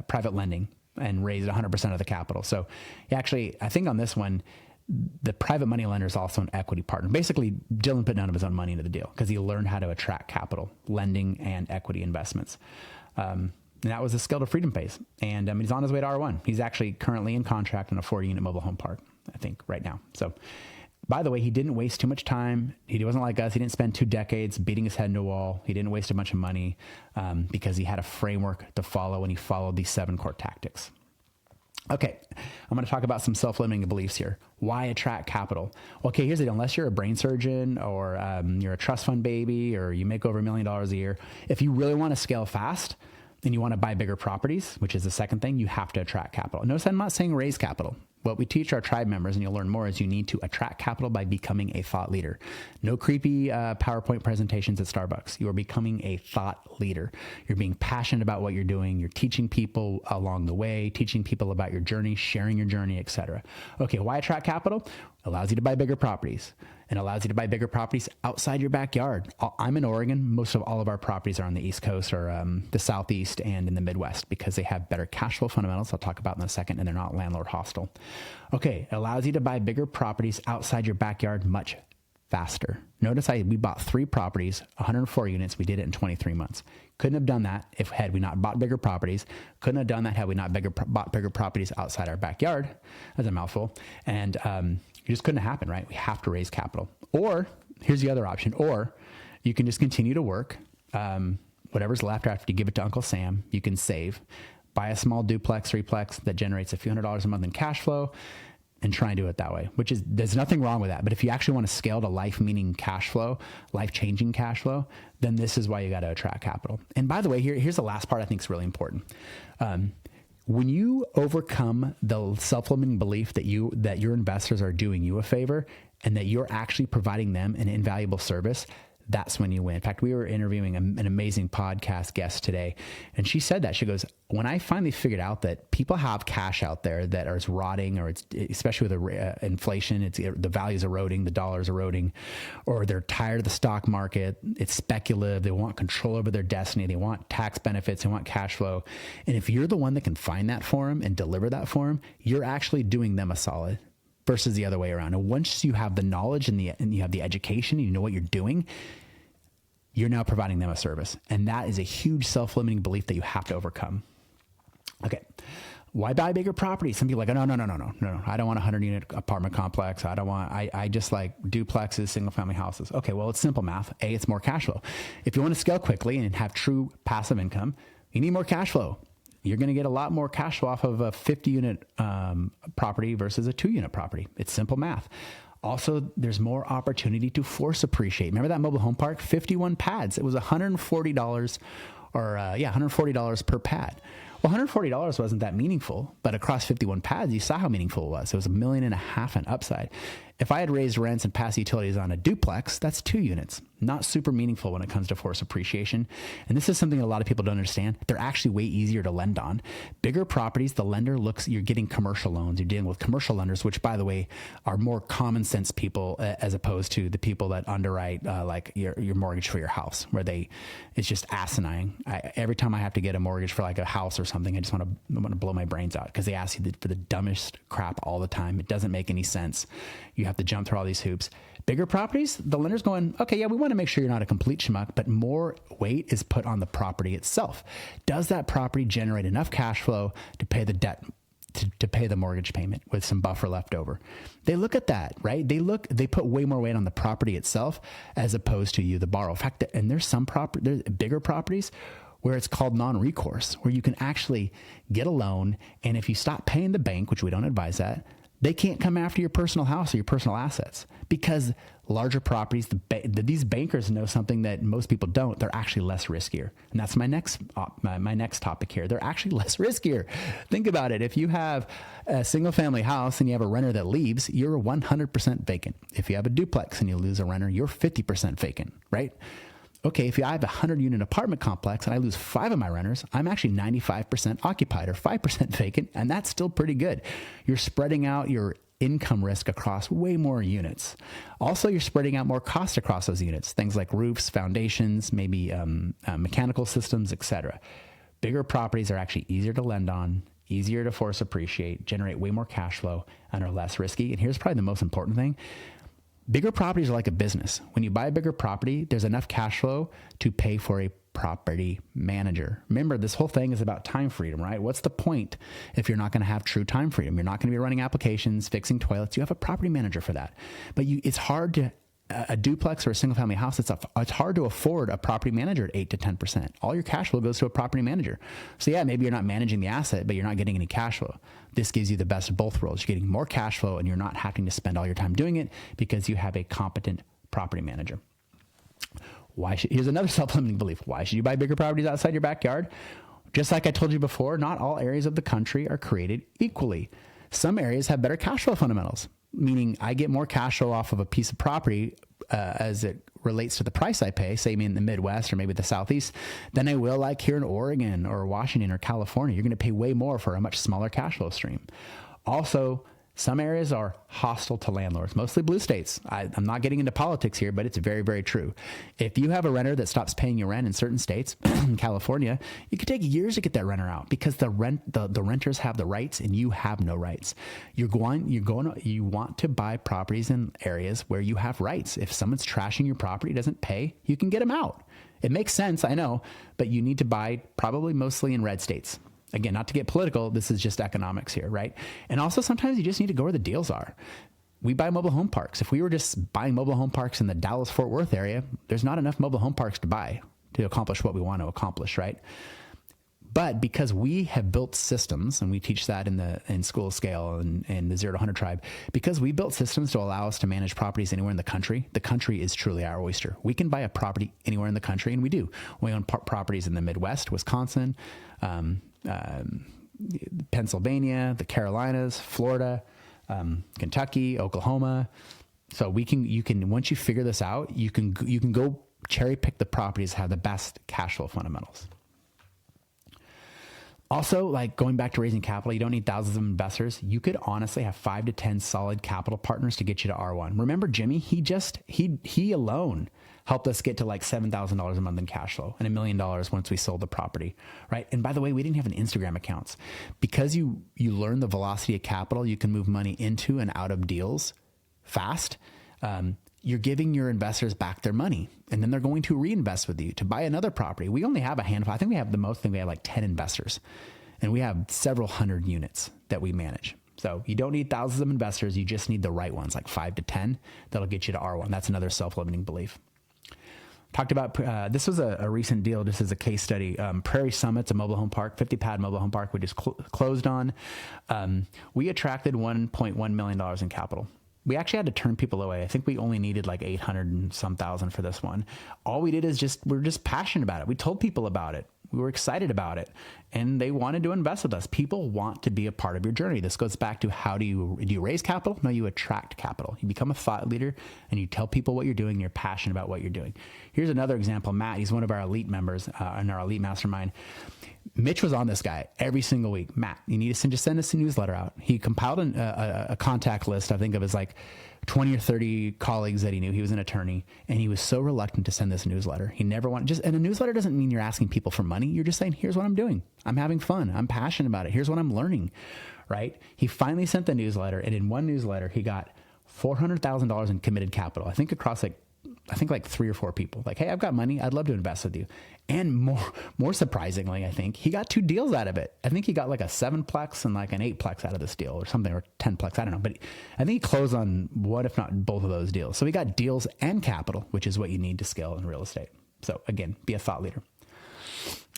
private lending, and raised 100% of the capital. So he actually, I think on this one, the private money lender is also an equity partner. Basically, Dylan put none of his own money into the deal because he learned how to attract capital, lending, and equity investments. And that was the Scale to Freedom phase. And he's on his way to R1. He's actually currently in contract in a 40-unit mobile home park, I think, right now. So, by the way, he didn't waste too much time. He wasn't like us. He didn't spend 2 decades beating his head into a wall. He didn't waste a bunch of money because he had a framework to follow, and he followed these 7 core tactics. Okay, I'm going to talk about some self-limiting beliefs here. Why attract capital? Okay, here's the deal. Unless you're a brain surgeon or you're a trust fund baby or you make over $1 million a year, if you really want to scale fast, and you want to buy bigger properties, which is the second thing, you have to attract capital. Notice I'm not saying raise capital. What we teach our tribe members, and you'll learn more, is you need to attract capital by becoming a thought leader. No creepy PowerPoint presentations at Starbucks. You are becoming a thought leader. You're being passionate about what you're doing. You're teaching people along the way, teaching people about your journey, sharing your journey, etc. Okay, why attract capital? Allows you to buy bigger properties, and allows you to buy bigger properties outside your backyard. I'm in Oregon. Most of all of our properties are on the East Coast or the Southeast and in the Midwest because they have better cash flow fundamentals. I'll talk about in a second, and they're not landlord hostile. Okay, it allows you to buy bigger properties outside your backyard much faster. Notice we bought 3 properties, 104 units. We did it in 23 months. Couldn't have done that had we not bought bigger properties. Couldn't have done that had we not bought bigger properties outside our backyard. That's a mouthful. And it just couldn't happen, right? We have to raise capital. Or here's the other option. Or you can just continue to work. Whatever's left after you give it to Uncle Sam, you can save. Buy a small duplex, 3-plex that generates a few $100s a month in cash flow, and try and do it that way, there's nothing wrong with that. But if you actually want to scale to life-meaning cash flow, life-changing cash flow, then this is why you got to attract capital. And by the way, here's the last part I think is really important. When you overcome the self-limiting belief that your investors are doing you a favor and that you're actually providing them an invaluable service, that's when you win. In fact, we were interviewing an amazing podcast guest today, and she said that. She goes, when I finally figured out that people have cash out there that is rotting, or it's, especially with the inflation, the value's eroding, the dollar's eroding, or they're tired of the stock market, it's speculative, they want control over their destiny, they want tax benefits, they want cash flow. And if you're the one that can find that for them and deliver that for them, you're actually doing them a solid versus the other way around. And once you have the knowledge and you have the education, you know what you're doing, you're now providing them a service. And that is a huge self-limiting belief that you have to overcome. Okay. Why buy bigger properties? Some people are like, no. I don't want a 100-unit apartment complex. I just like duplexes, single family houses. Okay. Well, it's simple math. A, it's more cash flow. If you want to scale quickly and have true passive income, you need more cash flow. You're going to get a lot more cash flow off of a 50-unit property versus a 2-unit property. It's simple math. Also, there's more opportunity to force appreciate. Remember that mobile home park? 51 pads. It was $140 $140 per pad. Well, $140 wasn't that meaningful, but across 51 pads, you saw how meaningful it was. It was $1.5 million in upside. If I had raised rents and passed utilities on a duplex, that's 2 units. Not super meaningful when it comes to force appreciation. And this is something a lot of people don't understand. They're actually way easier to lend on. Bigger properties, the lender looks, you're getting commercial loans. You're dealing with commercial lenders, which, by the way, are more common sense people as opposed to the people that underwrite like your mortgage for your house, where it's just asinine. Every time I have to get a mortgage for like a house or something, I just want to blow my brains out because they ask you for the dumbest crap all the time. It doesn't make any sense. You have to jump through all these hoops. Bigger properties, the lender's going, okay, yeah, we want to make sure you're not a complete schmuck, but more weight is put on the property itself. Does that property generate enough cash flow to pay the debt, to pay the mortgage payment with some buffer left over? They look at that, right? They put way more weight on the property itself as opposed to you, the borrower. In fact, and there's bigger properties where it's called non-recourse, where you can actually get a loan. And if you stop paying the bank, which we don't advise that, they can't come after your personal house or your personal assets, because larger properties, these bankers know something that most people don't. They're actually less riskier. And that's my next topic here. They're actually less riskier. Think about it. If you have a single family house and you have a renter that leaves, you're 100% vacant. If you have a duplex and you lose a renter, you're 50% vacant, right? Okay, if I have a 100-unit apartment complex and I lose 5 of my renters, I'm actually 95% occupied or 5% vacant, and that's still pretty good. You're spreading out your income risk across way more units. Also, you're spreading out more costs across those units, things like roofs, foundations, maybe mechanical systems, etc. Bigger properties are actually easier to lend on, easier to force appreciate, generate way more cash flow, and are less risky. And here's probably the most important thing. Bigger properties are like a business. When you buy a bigger property, there's enough cash flow to pay for a property manager. Remember, this whole thing is about time freedom, right? What's the point if you're not going to have true time freedom? You're not going to be running applications, fixing toilets. You have a property manager for that. But it's hard to, a duplex or a single family house, it's hard to afford a property manager at 8 to 10%. All your cash flow goes to a property manager. So yeah, maybe you're not managing the asset, but you're not getting any cash flow. This gives you the best of both worlds. You're getting more cash flow and you're not having to spend all your time doing it because you have a competent property manager. Here's another self-limiting belief. Why should you buy bigger properties outside your backyard? Just like I told you before, not all areas of the country are created equally. Some areas have better cash flow fundamentals, meaning I get more cash flow off of a piece of property as it relates to the price I pay, say in the Midwest or maybe the Southeast, than I will like here in Oregon or Washington or California. You're going to pay way more for a much smaller cash flow stream. Also, some areas are hostile to landlords, mostly blue states. I'm not getting into politics here, but it's very, very true. If you have a renter that stops paying your rent in certain states, in California, it could take years to get that renter out because the renters have the rights and you have no rights. You want to buy properties in areas where you have rights. If someone's trashing your property, doesn't pay, you can get them out. It makes sense, I know, but you need to buy probably mostly in red states. Again, not to get political, this is just economics here, right? And also sometimes you just need to go where the deals are. We buy mobile home parks. If we were just buying mobile home parks in the Dallas-Fort Worth area, there's not enough mobile home parks to buy to accomplish what we want to accomplish, right? But because we have built systems, and we teach that in School of Scale and the 0 to 100 Tribe, because we built systems to allow us to manage properties anywhere in the country is truly our oyster. We can buy a property anywhere in the country, and we do. We own properties in the Midwest, Wisconsin, Pennsylvania, the Carolinas, Florida, Kentucky, Oklahoma. So you can once you figure this out, you can go cherry pick the properties that have the best cash flow fundamentals. Also, like going back to raising capital, you don't need thousands of investors. You could honestly have 5 to 10 solid capital partners to get you to R1. Remember Jimmy? He alone helped us get to like $7,000 a month in cash flow and $1 million once we sold the property, right? And by the way, we didn't have an Instagram accounts. Because you learn the velocity of capital, you can move money into and out of deals fast. You're giving your investors back their money, and then they're going to reinvest with you to buy another property. We only have a handful. I think we have we have like 10 investors, and we have several hundred units that we manage. So you don't need thousands of investors. You just need the right ones, like 5 to 10. That'll get you to R1. That's another self-limiting belief. Talked about, this was a recent deal. This is a case study. Prairie Summits, a mobile home park, 50 pad mobile home park we just closed on. We attracted $1.1 million in capital. We actually had to turn people away. I think we only needed like 800 and some thousand for this one. All we did is we're just passionate about it. We told people about it. We were excited about it, and they wanted to invest with us. People want to be a part of your journey. This goes back to do you raise capital? No, you attract capital. You become a thought leader and you tell people what you're doing. And you're passionate about what you're doing. Here's another example. Matt, he's one of our elite members in our elite mastermind. Mitch was on this guy every single week. Matt, you need to just send us a newsletter out. He compiled a contact list, I think, of his like 20 or 30 colleagues that he knew. He was an attorney, and he was so reluctant to send this newsletter. He never wanted and a newsletter doesn't mean you're asking people for money. You're just saying, here's what I'm doing. I'm having fun. I'm passionate about it. Here's what I'm learning, right? He finally sent the newsletter, and in one newsletter, he got $400,000 in committed capital. I think across like 3 or 4 people. Like, hey, I've got money. I'd love to invest with you. And more surprisingly, I think he got 2 deals out of it. I think he got like a 7-plex and like an 8-plex out of this deal or something, or 10-plex. I don't know. But I think he closed on one, if not both of those deals. So he got deals and capital, which is what you need to scale in real estate. So again, be a thought leader.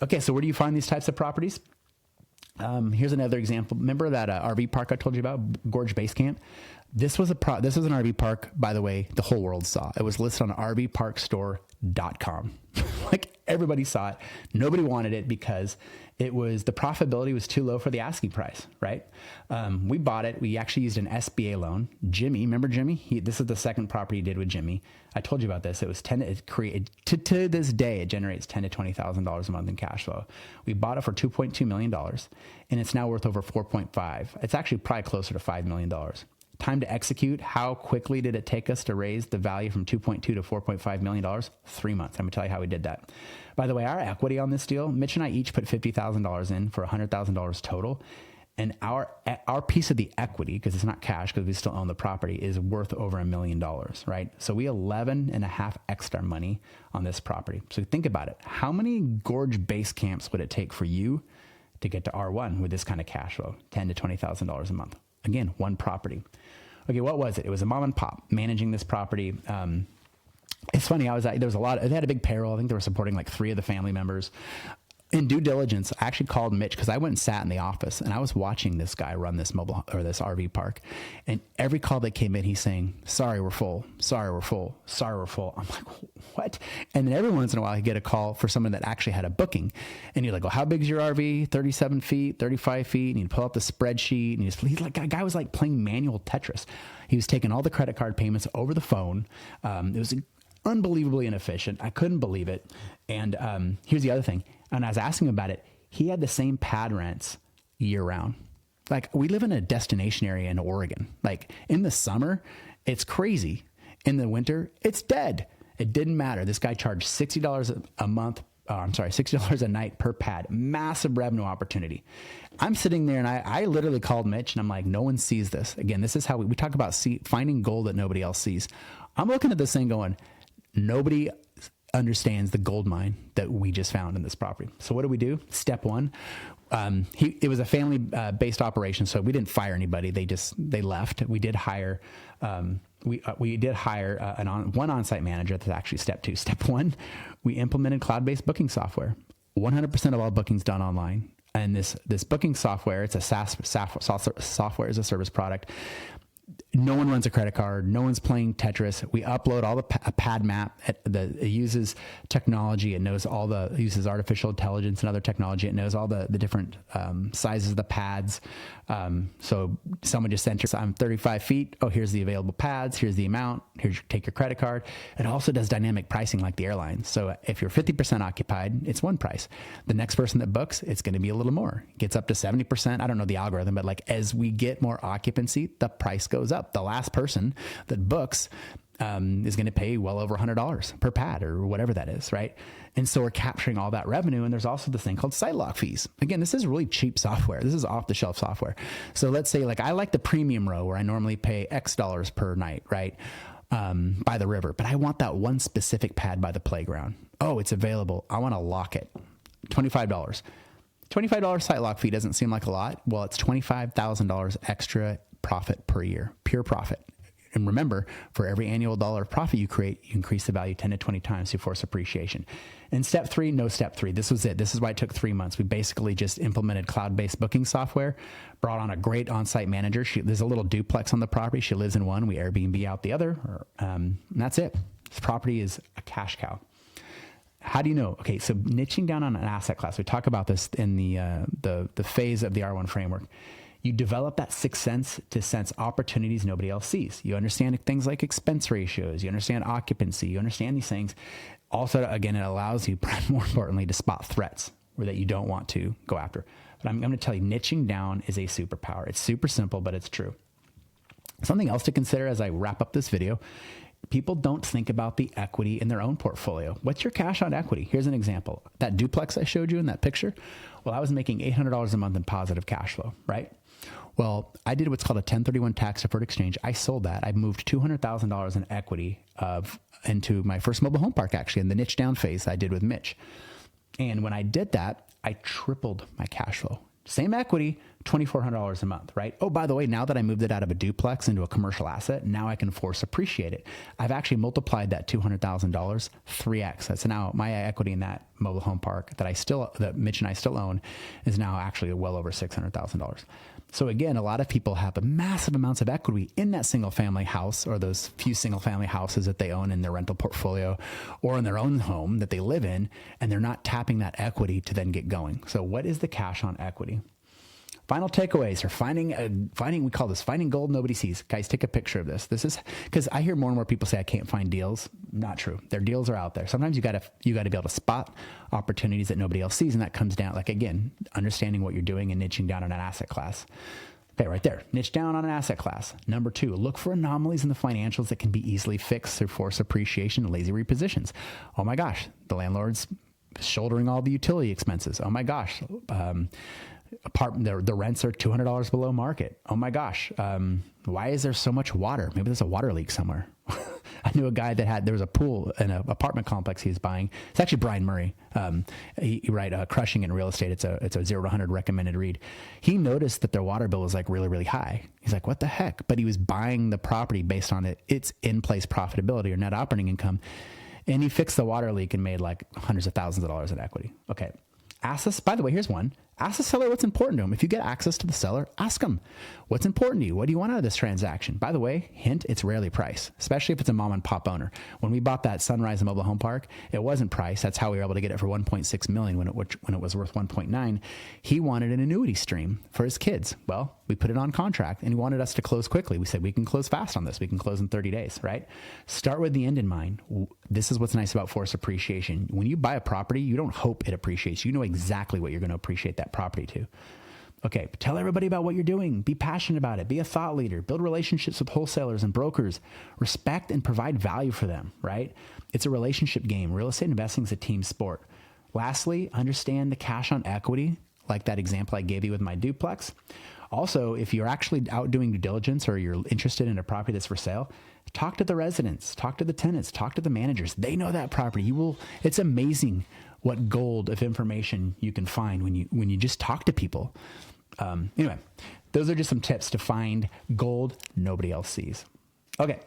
Okay. So where do you find these types of properties? Here's another example. Remember that RV park I told you about, Gorge Base Camp? This was an RV park, by the way, the whole world saw. It was listed on rvparkstore.com. Like everybody saw it. Nobody wanted it because the profitability was too low for the asking price, right? We bought it. We actually used an SBA loan. Jimmy, remember Jimmy? This is the second property he did with Jimmy. I told you about this. It was to this day, it generates $10,000 to $20,000 a month in cash flow. We bought it for $2.2 million, and it's now worth over 4.5. It's actually probably closer to $5 million. Time to execute. How quickly did it take us to raise the value from 2.2 to $4.5 million? 3 months. I'm gonna tell you how we did that. By the way, our equity on this deal, Mitch and I each put $50,000 in for $100,000 total. And our piece of the equity, because it's not cash, because we still own the property, is worth over $1 million, right? So we 11.5 extra money on this property. So think about it. How many Gorge Base Camps would it take for you to get to R1 with this kind of cash flow? $10,000 to $20,000 a month. Again, one property. Okay, what was it? It was a mom and pop managing this property. It's funny. There was a lot. They had a big payroll. I think they were supporting like 3 of the family members. In due diligence, I actually called Mitch because I went and sat in the office and I was watching this guy run this this RV park. And every call that came in, he's saying, "Sorry, we're full. Sorry, we're full. Sorry, we're full." I'm like, what? And then every once in a while, I get a call for someone that actually had a booking. And you're like, "Well, how big is your RV? 37 feet, 35 feet." And you pull out the spreadsheet, and he's like, a guy was like playing manual Tetris. He was taking all the credit card payments over the phone. It was unbelievably inefficient. I couldn't believe it. And here's the other thing. And I was asking him about it. He had the same pad rents year round. Like, we live in a destination area in Oregon. Like, in the summer, it's crazy. In the winter, it's dead. It didn't matter. This guy charged $60 a month. $60 a night per pad. Massive revenue opportunity. I'm sitting there and I literally called Mitch and I'm like, no one sees this. Again, this is how we talk about finding gold that nobody else sees. I'm looking at this thing going, nobody understands the gold mine that we just found in this property. So what do we do? Step one, it was a family based operation. So we didn't fire anybody. They left. We did hire, we did hire one on-site manager. That's actually step 2. Step 1, we implemented cloud-based booking software. 100% of all bookings done online. And this booking software, it's a SaaS software as a service product. no one runs a credit card. No one's playing Tetris. We upload all the a pad map. It uses technology. It knows it uses artificial intelligence and other technology. It knows all the different sizes of the pads. So someone just enters, I'm 35 feet. Oh, here's the available pads. Here's the amount. Take your credit card. It also does dynamic pricing like the airlines. So if you're 50% occupied, it's one price. The next person that books, it's going to be a little more. It gets up to 70%. I don't know the algorithm, but like as we get more occupancy, the price goes up. The last person that books is going to pay well over $100 per pad or whatever that is, right? And so we're capturing all that revenue. And there's also this thing called SiteLock fees. Again, this is really cheap software. This is off the shelf software. So let's say like I like the premium row where I normally pay X dollars per night, right? By the river, but I want that one specific pad by the playground. Oh, it's available. I want to lock it. $25. $25 SiteLock fee doesn't seem like a lot. Well, it's $25,000 extra profit per year, pure profit. And remember, for every annual dollar of profit you create, you increase the value 10 to 20 times through force appreciation. And step three, no step three. This was it. This is why it took 3 months. We basically just implemented cloud-based booking software, brought on a great on-site manager. There's a little duplex on the property. She lives in one. We Airbnb out the other. And that's it. This property is a cash cow. How do you know? Okay, so niching down on an asset class. We talk about this in the phase of the R1 framework. You develop that sixth sense to sense opportunities nobody else sees. You understand things like expense ratios. You understand occupancy. You understand these things. Also, again, it allows you, more importantly, to spot threats or that you don't want to go after. But I'm going to tell you, niching down is a superpower. It's super simple, but it's true. Something else to consider as I wrap up this video, people don't think about the equity in their own portfolio. What's your cash on equity? Here's an example. That duplex I showed you in that picture, well, I was making $800 a month in positive cash flow, right? Well, I did what's called a 1031 tax deferred exchange. I sold that. I moved $200,000 in equity into my first mobile home park, actually, in the niche down phase I did with Mitch. And when I did that, I tripled my cash flow. Same equity, $2,400 a month, right? Oh, by the way, now that I moved it out of a duplex into a commercial asset, now I can force appreciate it. I've actually multiplied that $200,000 3x. That's now my equity in that mobile home park that Mitch and I still own is now actually well over $600,000. So again, a lot of people have massive amounts of equity in that single family house or those few single family houses that they own in their rental portfolio or in their own home that they live in, and they're not tapping that equity to then get going. So what is the cash on equity? Final takeaways are we call this finding gold nobody sees. Guys, take a picture of this. This is because I hear more and more people say I can't find deals. Not true. Their deals are out there. Sometimes you got to be able to spot opportunities that nobody else sees, and that comes down, like again, understanding what you're doing and niching down on an asset class. Okay, right there. Niche down on an asset class. Number 2, look for anomalies in the financials that can be easily fixed through force appreciation and lazy repositions. Oh my gosh, the landlord's shouldering all the utility expenses. Oh my gosh. The rents are $200 below market. Oh my gosh. Why is there so much water? Maybe there's a water leak somewhere. I knew a guy there was a pool in an apartment complex he was buying. It's actually Brian Murray. He Crushing in Real Estate. It's a 0 to 100 recommended read. He noticed that their water bill was like really, really high. He's like, what the heck? But he was buying the property based on its in-place profitability or net operating income. And he fixed the water leak and made like hundreds of thousands of dollars in equity. Okay. By the way, here's one. Ask the seller what's important to him. If you get access to the seller, ask him what's important to you. What do you want out of this transaction? By the way, hint, it's rarely priced, especially if it's a mom and pop owner. When we bought that Sunrise Mobile Home Park, it wasn't priced. That's how we were able to get it for $1.6 million when it was worth $1.9. He wanted an annuity stream for his kids. Well, we put it on contract and he wanted us to close quickly. We said, we can close fast on this. We can close in 30 days, right? Start with the end in mind. This is what's nice about force appreciation. When you buy a property, you don't hope it appreciates. You know exactly what you're going to appreciate that property to. Okay, tell everybody about what you're doing. Be passionate about it. Be a thought leader. Build relationships with wholesalers and brokers. Respect and provide value for them, right? It's a relationship game. Real estate investing is a team sport. Lastly, understand the cash on equity, like that example I gave you with my duplex. Also, if you're actually out doing due diligence or you're interested in a property that's for sale, talk to the residents, talk to the tenants, talk to the managers. They know that property. It's amazing what gold of information you can find when you just talk to people. Anyway, those are just some tips to find gold nobody else sees. Okay.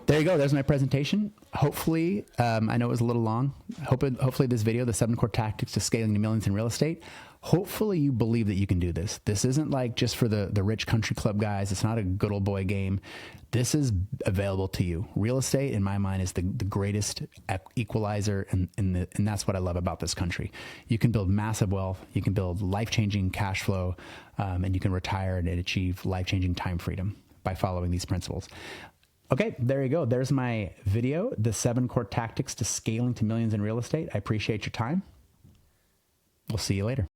There you go. There's my presentation. hopefully, I know it was a little long. Hopefully this video, the 7 core tactics to scaling to millions in real estate, hopefully you believe that you can do this. This isn't like just for the rich country club guys. It's not a good old boy game. This is available to you. Real estate, in my mind, is the greatest equalizer, and that's what I love about this country. You can build massive wealth. You can build life-changing cash flow, and you can retire and achieve life-changing time freedom by following these principles. Okay, there you go. There's my video, the 7 core tactics to scaling to millions in real estate. I appreciate your time. We'll see you later.